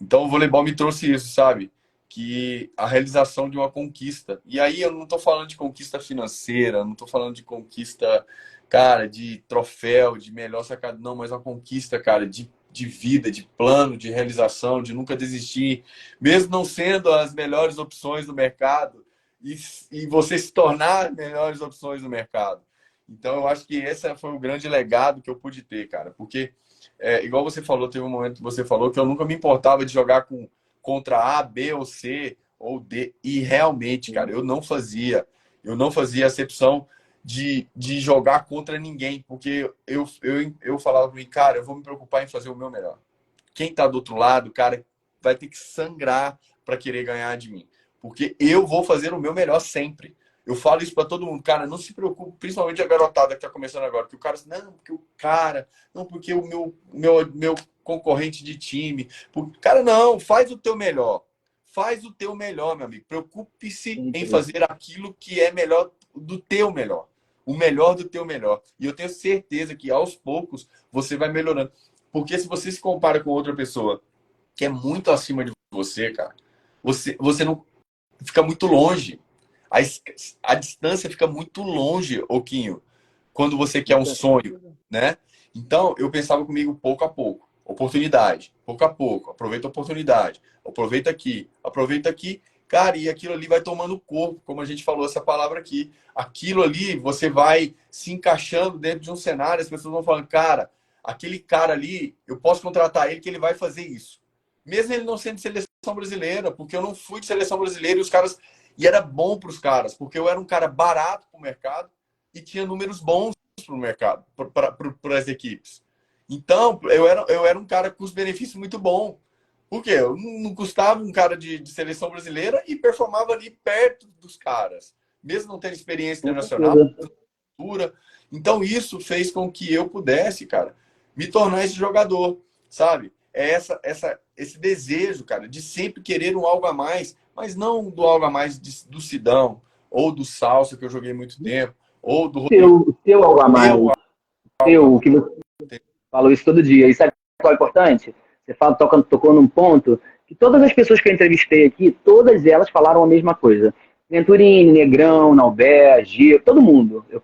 C: Então o voleibol me trouxe isso, sabe? Que a realização de uma conquista. E aí eu não estou falando de conquista financeira, não estou falando de conquista, cara, de troféu, de melhor sacada, não, mas uma conquista, cara, de vida, de plano, de realização, de nunca desistir, mesmo não sendo as melhores opções do mercado, e você se tornar as melhores opções do mercado. Então eu acho que esse foi o grande legado que eu pude ter, cara, porque igual você falou, teve um momento que você falou que eu nunca me importava de jogar contra A, B ou C ou D. E realmente, cara, eu não fazia acepção de jogar contra ninguém, porque eu falava para mim, cara, eu vou me preocupar em fazer o meu melhor. Quem tá do outro lado, cara, vai ter que sangrar para querer ganhar de mim, porque eu vou fazer o meu melhor sempre. Eu falo isso para todo mundo, cara, não se preocupe, principalmente a garotada que tá começando agora, que o cara, não, porque o cara, não, porque o meu concorrente de time, cara, não, faz o teu melhor. Faz o teu melhor, meu amigo. Preocupe-se em fazer aquilo que é melhor do teu melhor. O melhor do teu melhor. E eu tenho certeza que aos poucos você vai melhorando. Porque se você se compara com outra pessoa que é muito acima de você, cara, você não fica muito longe. A distância fica muito longe, Oquinho, quando você quer um sonho, né? Então, eu pensava comigo pouco a pouco. Oportunidade, pouco a pouco. Aproveita a oportunidade. Aproveita aqui. Cara, e aquilo ali vai tomando corpo, como a gente falou essa palavra aqui. Aquilo ali, você vai se encaixando dentro de um cenário, as pessoas vão falando, cara, aquele cara ali, eu posso contratar ele que ele vai fazer isso. Mesmo ele não sendo de seleção brasileira, porque eu não fui de seleção brasileira e os caras... E era bom para os caras, porque eu era um cara barato para o mercado e tinha números bons para o mercado, para as equipes. Então, eu era um cara com custo-benefício muito bom. Por quê? Eu não custava um cara de seleção brasileira e performava ali perto dos caras, mesmo não tendo experiência internacional, cultura. Então, isso fez com que eu pudesse, cara, me tornar esse jogador, sabe? Esse desejo, cara, de sempre querer um algo a mais, mas não do algo a mais do Sidão, ou do Salsa, que eu joguei muito tempo, ou do Rodrigo.
B: Teu algo a mais. Teu, que você falou isso todo dia. E sabe qual é importante? Você tocou num ponto que todas as pessoas que eu entrevistei aqui, todas elas falaram a mesma coisa. Venturini, Negrão, Naubé, Gio, todo mundo. Eu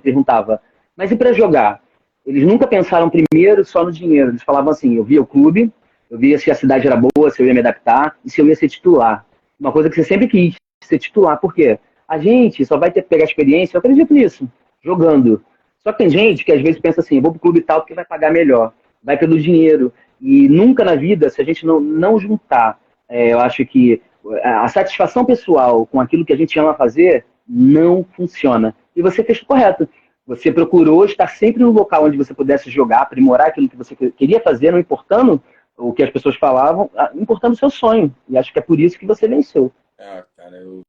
B: perguntava, mas e para jogar? Eles nunca pensaram primeiro só no dinheiro. Eles falavam assim, eu via o clube, eu via se a cidade era boa, se eu ia me adaptar e se eu ia ser titular. Uma coisa que você sempre quis, ser titular. Por quê? A gente só vai ter que pegar experiência, eu acredito nisso, jogando. Só que tem gente que às vezes pensa assim, vou pro clube tal porque vai pagar melhor. Vai pelo dinheiro. E nunca na vida, se a gente não juntar, eu acho que a satisfação pessoal com aquilo que a gente ama fazer não funciona. E você fez o correto. Você procurou estar sempre no local onde você pudesse jogar, aprimorar aquilo que você queria fazer, não importando o que as pessoas falavam, importando o seu sonho. E acho que é por isso que você venceu.
C: Cara, eu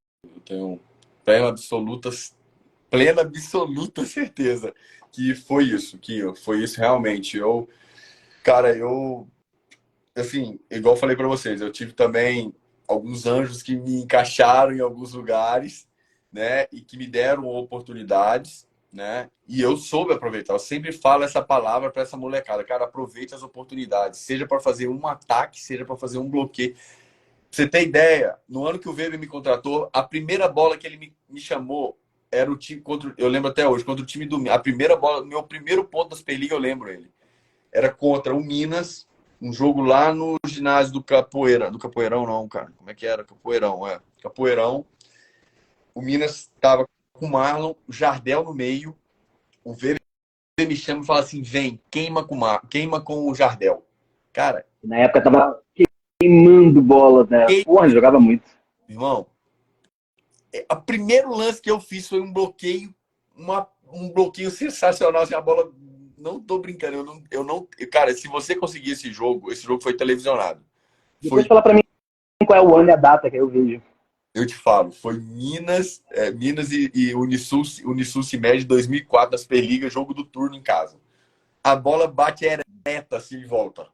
C: tenho plena absoluta certeza que foi isso realmente. Cara, assim, igual eu falei para vocês, eu tive também alguns anjos que me encaixaram em alguns lugares, né, e que me deram oportunidades, né, e eu soube aproveitar. Eu sempre falo essa palavra para essa molecada, cara, aproveite as oportunidades, seja para fazer um ataque, seja para fazer um bloqueio. Pra você ter ideia, no ano que o Weber me contratou, a primeira bola que ele me chamou era o time contra, eu lembro até hoje, contra o time do, a primeira bola, meu primeiro ponto da Superliga, eu lembro ele. Era contra o Minas, um jogo lá no ginásio do Capoeirão não, cara. Como é que era? Capoeirão. O Minas estava com o Marlon, o Jardel no meio, o Weber me chama e fala assim, vem, queima com o Jardel. Cara,
B: Na época tava queimando bola, né? Porra, ele jogava muito.
C: irmão, o primeiro lance que eu fiz foi um bloqueio, um bloqueio sensacional, assim, a bola, não tô brincando, cara, se você conseguir esse jogo foi televisionado.
B: Depois fala pra mim qual é o ano e a data que eu vejo.
C: Eu te falo, foi Minas e Unisul Cimed 2004 da Superliga, jogo do turno em casa. A bola bate ereta assim e volta.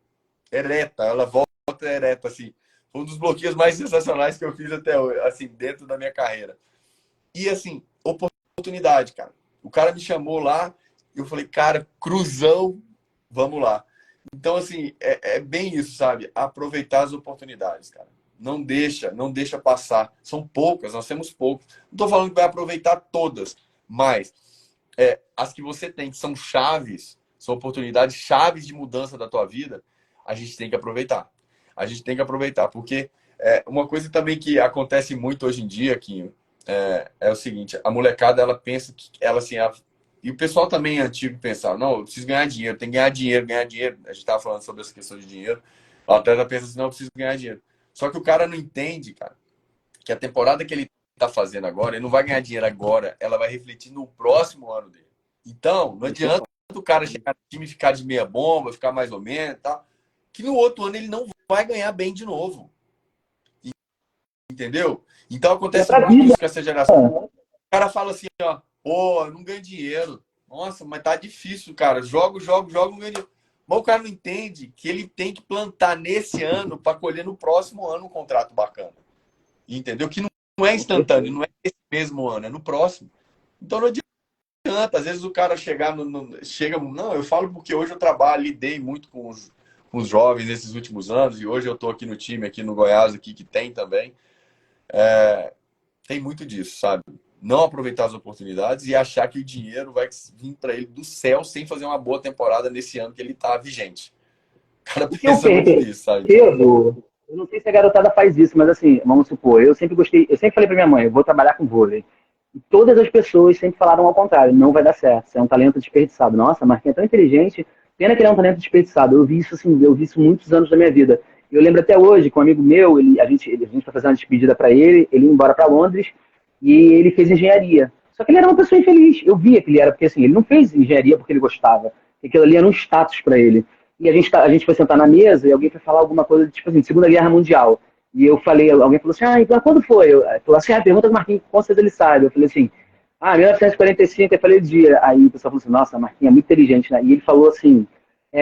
C: Ela volta ereta assim. Foi um dos bloqueios mais sensacionais que eu fiz até hoje, assim, dentro da minha carreira. E assim, oportunidade, cara. O cara me chamou lá, eu falei, cara, cruzão, vamos lá. Então, assim, é bem isso, sabe? Aproveitar as oportunidades, cara. Não deixa passar. São poucas, nós temos poucas. Não estou falando que vai aproveitar todas, mas as que você tem, que são chaves, são oportunidades, chaves de mudança da tua vida, a gente tem que aproveitar. A gente tem que aproveitar, porque uma coisa também que acontece muito hoje em dia, Quinho, é o seguinte, a molecada, ela pensa que ela assim, e o pessoal também antigo pensava, não, eu preciso ganhar dinheiro, tem que ganhar dinheiro. A gente estava falando sobre essa questão de dinheiro. O atleta pensa assim, não, eu preciso ganhar dinheiro. Só que o cara não entende, cara, que a temporada que ele tá fazendo agora, ele não vai ganhar dinheiro agora, ela vai refletir no próximo ano dele. Então, não adianta o cara chegar no time e ficar de meia bomba, ficar mais ou menos, tá? Que no outro ano ele não vai ganhar bem de novo. Entendeu? Então acontece muito isso com essa geração. O cara fala assim, ó, pô, eu não ganho dinheiro. Nossa, mas tá difícil, cara. Jogo, não ganho dinheiro. Mas o cara não entende que ele tem que plantar nesse ano para colher no próximo ano um contrato bacana. Entendeu? Que não é instantâneo, não é esse mesmo ano, é no próximo. Então não adianta. Às vezes o cara chegar não, eu falo porque hoje eu trabalho, lidei muito com os jovens nesses últimos anos, e hoje eu tô aqui no time, aqui no Goiás, aqui, que tem também. Tem muito disso, sabe? Não aproveitar as oportunidades e achar que o dinheiro vai vir para ele do céu sem fazer uma boa temporada nesse ano que ele tá vigente. O cara pensa muito nisso, sabe?
B: Eu não sei se a garotada faz isso, mas assim, vamos supor, eu sempre falei pra minha mãe, eu vou trabalhar com vôlei. E todas as pessoas sempre falaram ao contrário, não vai dar certo, você é um talento desperdiçado. Nossa, Marquinhos é tão inteligente, pena que ele é um talento desperdiçado. Eu vi isso muitos anos da minha vida. Eu lembro até hoje, com um amigo meu, a gente foi fazer uma despedida para ele ia embora para Londres, e ele fez engenharia. Só que ele era uma pessoa infeliz. Eu via que ele era, porque assim, ele não fez engenharia porque ele gostava. Aquilo ali era um status para ele. E a gente foi sentar na mesa e alguém foi falar alguma coisa, tipo assim, Segunda Guerra Mundial. E eu falei, alguém falou assim, então quando foi? Eu falei assim, pergunta do Marquinhos, com certeza ele sabe. Eu falei assim, 1945, eu falei o dia. Aí o pessoal falou assim, nossa, Marquinhos é muito inteligente, né? E ele falou assim,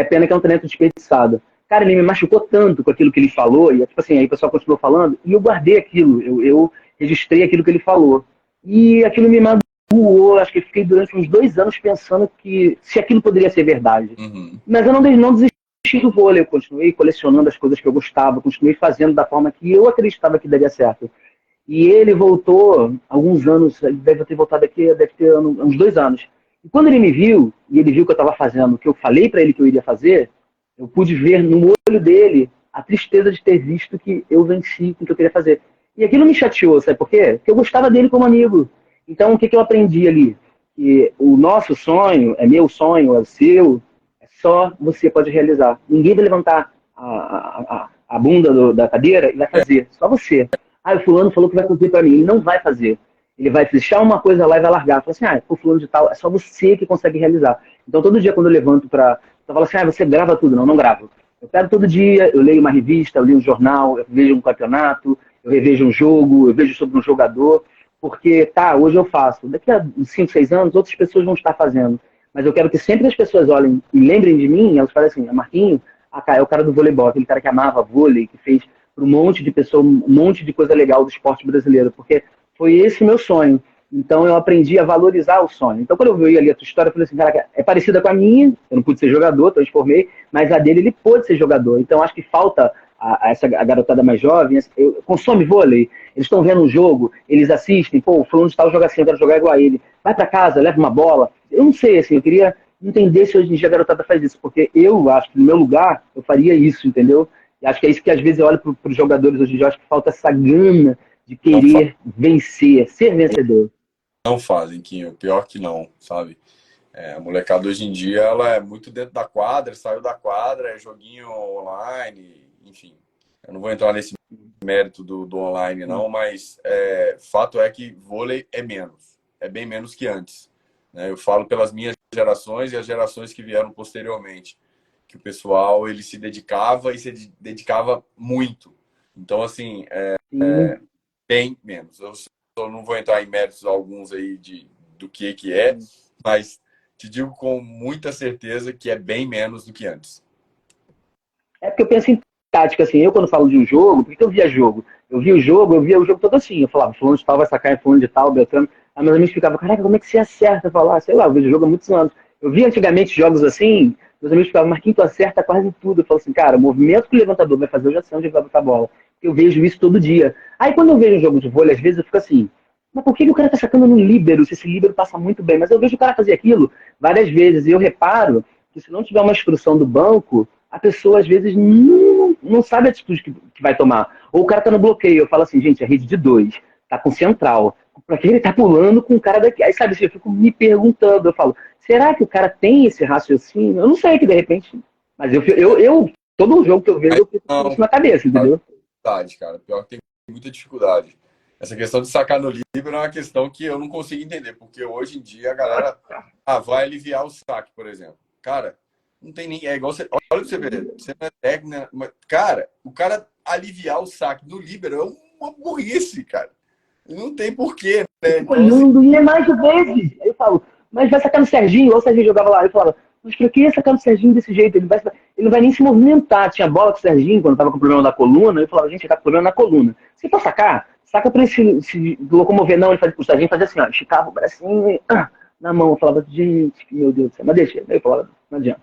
B: pena que é um talento desperdiçado. Cara, ele me machucou tanto com aquilo que ele falou, e tipo assim, aí o pessoal continuou falando, e eu guardei aquilo, eu registrei aquilo que ele falou. E aquilo me magoou, acho que eu fiquei durante uns 2 anos pensando que se aquilo poderia ser verdade.
C: Uhum.
B: Mas eu não desisti do vôlei, eu continuei colecionando as coisas que eu gostava, continuei fazendo da forma que eu acreditava que daria certo. E ele voltou alguns anos, deve ter voltado aqui, deve ter uns 2 anos. E quando ele me viu, e ele viu que eu estava fazendo o que eu falei para ele que eu iria fazer, eu pude ver no olho dele a tristeza de ter visto que eu venci com o que eu queria fazer. E aquilo me chateou, sabe por quê? Porque eu gostava dele como amigo. Então, o que eu aprendi ali? Que o nosso sonho, é meu sonho, é o seu, só você pode realizar. Ninguém vai levantar a bunda da cadeira e vai fazer. Só você. O fulano falou que vai fazer para mim. Ele não vai fazer. Ele vai deixar uma coisa lá e vai largar. Fala assim, o fulano de tal, é só você que consegue realizar. Então, todo dia quando eu levanto para... Eu falo assim, você grava tudo? Não, não gravo. Eu pego todo dia, eu leio uma revista, eu leio um jornal, eu vejo um campeonato, eu revejo um jogo, eu vejo sobre um jogador, porque, hoje eu faço. Daqui a 5, 6 anos, outras pessoas vão estar fazendo. Mas eu quero que sempre as pessoas olhem e lembrem de mim, elas falem assim, Marquinhos, é o cara do voleibol, aquele cara que amava vôlei, que fez para um monte de pessoas, um monte de coisa legal do esporte brasileiro, porque foi esse meu sonho. Então eu aprendi a valorizar o sonho. Então quando eu vi ali a tua história, eu falei assim, cara, é parecida com a minha, eu não pude ser jogador, transformei, mas a dele ele pôde ser jogador. Então acho que falta a garotada mais jovem, consome vôlei, eles estão vendo um jogo, eles assistem, o fulano de tal joga assim, eu quero jogar igual a ele. Vai para casa, leva uma bola. Eu não sei, assim, eu queria entender se hoje em dia a garotada faz isso, porque eu acho que no meu lugar eu faria isso, entendeu? E acho que é isso que às vezes eu olho para os jogadores hoje em dia, eu acho que falta essa gana de querer vencer, ser vencedor.
C: Não fazem, Quinho. Pior que não, sabe? A molecada hoje em dia, ela é muito dentro da quadra, saiu da quadra, é joguinho online, enfim. Eu não vou entrar nesse mérito do online, não, mas fato é que vôlei é menos. É bem menos que antes, né? Eu falo pelas minhas gerações e as gerações que vieram posteriormente, que o pessoal ele se dedicava e se dedicava muito. Então, assim, bem menos. Eu não vou entrar em méritos alguns aí do que é, mas te digo com muita certeza que é bem menos do que antes.
B: É porque eu penso em tática, assim, eu quando falo de um jogo, por que eu via jogo? Eu via o jogo todo assim, eu falava, fulano de tal vai sacar em fulano de tal, Beltrano. Aí meus amigos ficavam, caraca, como é que você acerta? Eu falava, sei lá, eu vejo jogo há muitos anos. Eu via antigamente jogos assim, meus amigos ficavam, Marquinhos, tu acerta quase tudo. Eu falo assim, cara, o movimento que o levantador vai fazer, eu já sei onde ele vai botar a bola. Eu vejo isso todo dia. Aí quando eu vejo um jogo de vôlei, às vezes eu fico assim, mas por que o cara tá sacando no líbero, se esse líbero passa muito bem? Mas eu vejo o cara fazer aquilo várias vezes, e eu reparo que se não tiver uma instrução do banco, a pessoa às vezes não sabe a atitude que vai tomar. Ou o cara tá no bloqueio, eu falo assim, gente, a rede de dois, tá com central. Pra que ele tá pulando com o cara daqui? Aí, sabe, assim, eu fico me perguntando, eu falo, será que o cara tem esse raciocínio? Eu não sei, que de repente. Mas todo jogo que eu vejo,
C: Mas
B: eu fico com isso
C: não,
B: na cabeça, entendeu?
C: dificuldade, cara. Pior que tem muita dificuldade. Essa questão de sacar no livro é uma questão que eu não consigo entender, porque hoje em dia a galera vai aliviar o saque, por exemplo. Cara, não tem nem. É igual você. Olha pra você ver. Você não é técnico, né? Mas, cara, o cara aliviar o saque do líbero é uma burrice, cara. Não tem porquê,
B: Eu
C: né?
B: fico
C: Então, assim,
B: olhando e é mais de vezes. Aí eu falo, mas vai sacar no Serginho, ou o Serginho jogava lá. Eu falava, mas pra que ia sacar no Serginho desse jeito? Ele não vai nem se movimentar. Tinha bola com o Serginho quando tava com problema da coluna. Eu falava, gente, ele tá com problema na coluna. Se for sacar, saca pra ele se locomover. Não, o Serginho fazia assim, ó, esticava o bracinho e, na mão. Eu falava, gente, meu Deus do céu. Mas deixa. Aí eu falava, não adianta.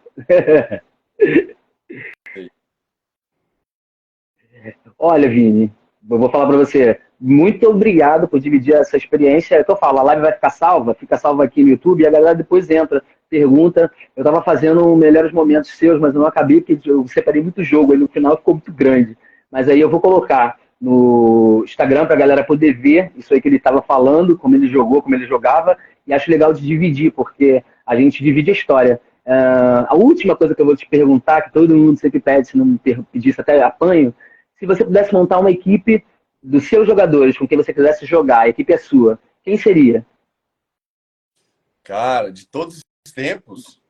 B: Olha, Vini, eu vou falar para você, muito obrigado por dividir essa experiência. É o que eu falo, a live vai fica salva aqui no YouTube e a galera depois entra, pergunta. Eu estava fazendo melhores momentos seus, mas eu não acabei porque eu separei muito jogo, aí no final ficou muito grande. Mas aí eu vou colocar no Instagram para a galera poder ver isso aí que ele estava falando, como ele jogou, como ele jogava, e acho legal de dividir, porque a gente divide a história. A última coisa que eu vou te perguntar, que todo mundo sempre pede, se não pedisse até apanho, se você pudesse montar uma equipe dos seus jogadores com quem você quisesse jogar, a equipe é sua, quem seria?
C: cara, de todos os tempos,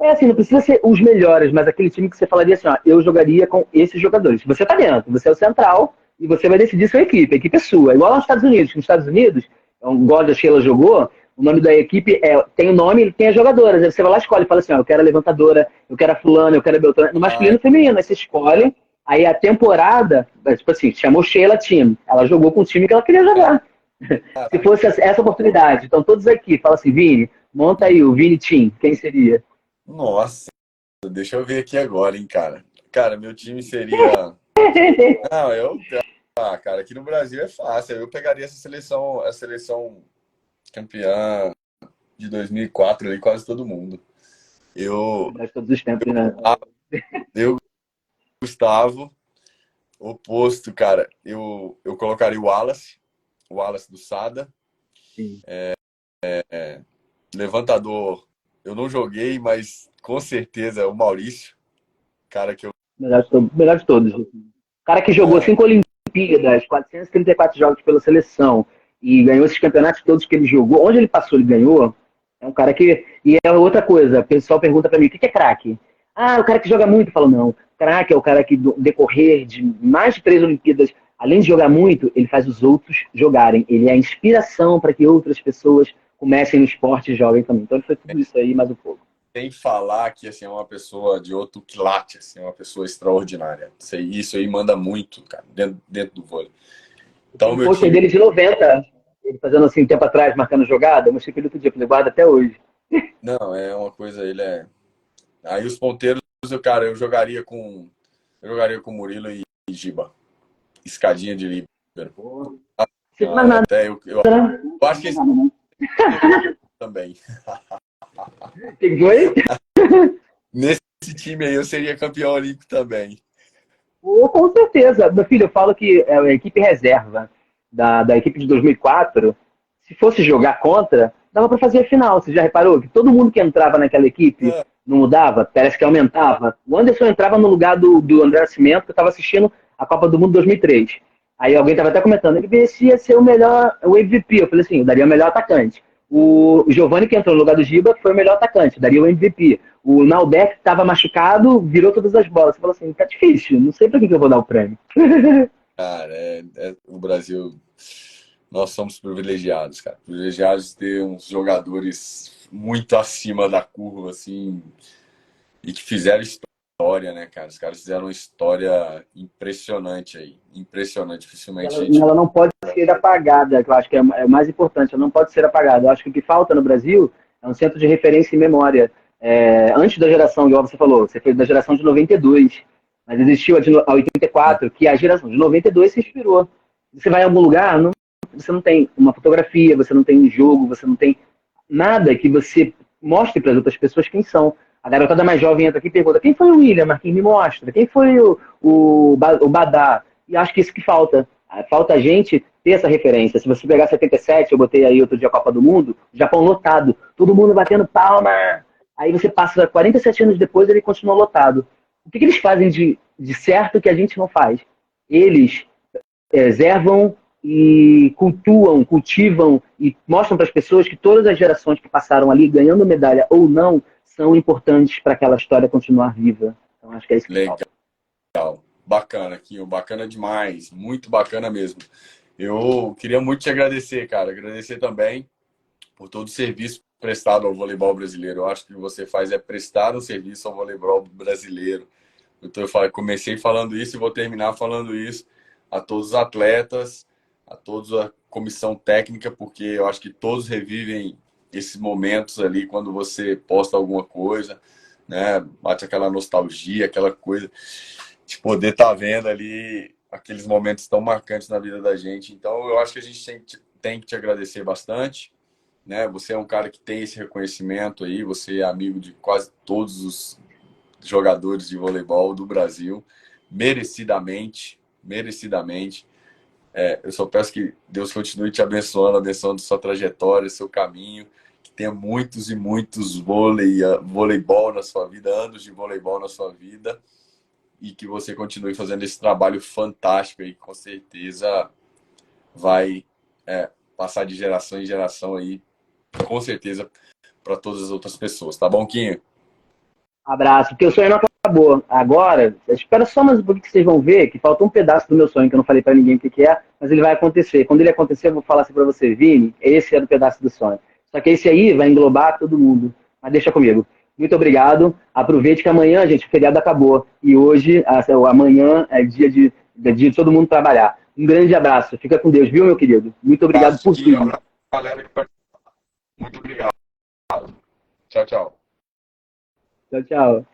B: É assim, não precisa ser os melhores, mas aquele time que você falaria assim, ó, eu jogaria com esses jogadores. Você tá dentro, você é o central e você vai decidir sua equipe. A equipe é sua. Igual lá nos Estados Unidos. Nos Estados Unidos, igual a Sheila jogou, o nome da equipe tem o nome e tem as jogadoras. Aí você vai lá e escolhe, fala assim, ó, eu quero a levantadora, eu quero a fulana, eu quero a beltrana. No masculino e feminino, aí você escolhe. Aí a temporada, tipo assim, chamou Sheila Team. Ela jogou com o time que ela queria jogar. Se fosse essa oportunidade. Então todos aqui, fala assim, Vini, monta aí o Vini Team. Quem seria?
C: nossa, deixa eu ver aqui agora, hein, cara. Cara, meu time seria. Não, cara, aqui no Brasil é fácil. Eu pegaria essa seleção, a seleção campeã de 2004 ali, quase todo mundo. Eu,
B: De todos os tempos, né?
C: eu, Gustavo, oposto, cara, eu colocaria o Wallace do Sada.
B: Sim.
C: Levantador, eu não joguei, mas com certeza é o Maurício, cara que eu.
B: Melhor de todos. O cara que jogou
C: É,
B: 5 Olimpíadas, 434 jogos pela seleção e ganhou esses campeonatos todos que ele jogou. Onde ele passou, ele ganhou. É um cara que. E é outra coisa, o pessoal pergunta pra mim: o que é craque? Ah, o cara que joga muito. Eu falo: não. Craque é o cara que, no decorrer de mais de 3 Olimpíadas, além de jogar muito, ele faz os outros jogarem. Ele é a inspiração para que outras pessoas comecem no esporte e joguem também. Então, ele foi tudo isso aí, mais um pouco.
C: sem falar que assim, é uma pessoa de outro quilate, assim, é uma pessoa extraordinária. Isso aí manda muito, cara, dentro do vôlei.
B: Tem
C: Então,
B: um
C: meu
B: pôster
C: time.
B: dele de 90, ele fazendo assim, um tempo atrás, marcando jogada. Eu mostrei pra ele outro dia, falei, guarda até hoje.
C: Não, é uma coisa, ele é. Aí os ponteiros, cara, eu jogaria com Murilo e Giba. Escadinha de líbero.
B: Não precisa mais nada,
C: Até eu
B: né?
C: acho que esse também.
B: Que foi?
C: Nesse time aí eu seria campeão olímpico também.
B: Oh, com certeza. Meu filho, eu falo que a equipe reserva da equipe de 2004, se fosse jogar contra, dava para fazer a final. Você já reparou que todo mundo que entrava naquela equipe não mudava? Parece que aumentava. O Anderson entrava no lugar do André Nascimento, que eu estava assistindo a Copa do Mundo 2003. Aí alguém estava até comentando, ele merecia ser o melhor, o MVP. Eu falei assim, eu daria o melhor atacante. O Giovani, que entrou no lugar do Giba, foi o melhor atacante, daria o MVP. O Nalbeck estava machucado, virou todas as bolas. Você falou assim, tá difícil, não sei para que eu vou dar o prêmio.
C: Cara, o Brasil, nós somos privilegiados, cara. Privilegiados de ter uns jogadores muito acima da curva, assim, e que fizeram história, né, cara? Os caras fizeram uma história impressionante aí. Impressionante, dificilmente a gente...
B: Ela não pode ser apagada, que eu acho que é o mais importante, ela não pode ser apagada. Eu acho que o que falta no Brasil é um centro de referência e memória. Antes da geração, igual você falou, você fez da geração de 92, mas existiu a 84, que a geração de 92 se inspirou. Você vai em algum lugar, você não tem uma fotografia, você não tem um jogo, você não tem nada que você mostre para as outras pessoas quem são. A garotada mais jovem entra aqui e pergunta, quem foi o William, Marquinhos? Me mostra. Quem foi o Badá? E acho que isso que falta. Falta a gente ter essa referência. Se você pegar 77, eu botei aí outro dia a Copa do Mundo, Japão lotado, todo mundo batendo palma. Aí você passa 47 anos depois, ele continua lotado. O que eles fazem de certo que a gente não faz? Eles preservam e cultivam e mostram para as pessoas que todas as gerações que passaram ali, ganhando medalha ou não, são importantes para aquela história continuar viva. Então acho que é isso que falta.
C: Legal. Bacana, Quinho. Bacana demais. Muito bacana mesmo. Eu queria muito te agradecer, cara. Agradecer também por todo o serviço prestado ao voleibol brasileiro. Eu acho que o que você faz é prestar um serviço ao voleibol brasileiro. Então eu comecei falando isso e vou terminar falando isso a todos os atletas, a toda a comissão técnica, porque eu acho que todos revivem esses momentos ali quando você posta alguma coisa, né? Bate aquela nostalgia, aquela coisa de poder estar vendo ali aqueles momentos tão marcantes na vida da gente. Então eu acho que a gente tem que te agradecer bastante, né? Você é um cara que tem esse reconhecimento aí, você é amigo de quase todos os jogadores de voleibol do Brasil, merecidamente. Eu só peço que Deus continue te abençoando sua trajetória, seu caminho, que tenha muitos e muitos voleibol na sua vida, anos de voleibol na sua vida, e que você continue fazendo esse trabalho fantástico aí, que com certeza vai passar de geração em geração aí, com certeza, para todas as outras pessoas. Tá bom, Quinho?
B: Abraço, porque o sonho não acabou. Agora, espera só mais um pouquinho que vocês vão ver que falta um pedaço do meu sonho, que eu não falei para ninguém o que é, mas ele vai acontecer. Quando ele acontecer, eu vou falar assim para você, Vini, esse era o pedaço do sonho. Só que esse aí vai englobar todo mundo. Mas deixa comigo. Muito obrigado. Aproveite que amanhã, gente, o feriado acabou. E hoje, amanhã, é dia de todo mundo trabalhar. Um grande abraço. Fica com Deus, viu, meu querido? Muito obrigado por tudo.
C: Muito obrigado. Tchau, tchau.
B: Tchau, tchau.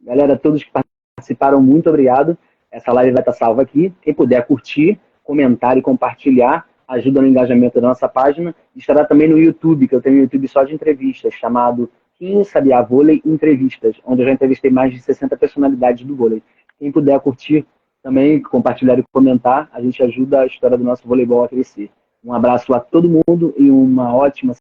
B: Galera, todos que participaram, muito obrigado. Essa live vai estar salva aqui. Quem puder curtir, comentar e compartilhar, ajuda no engajamento da nossa página. Estará também no YouTube, que eu tenho um YouTube só de entrevistas, chamado Quem Sabia Vôlei Entrevistas, onde eu já entrevistei mais de 60 personalidades do vôlei. Quem puder curtir também, compartilhar e comentar, a gente ajuda a história do nosso voleibol a crescer. Um abraço a todo mundo e uma ótima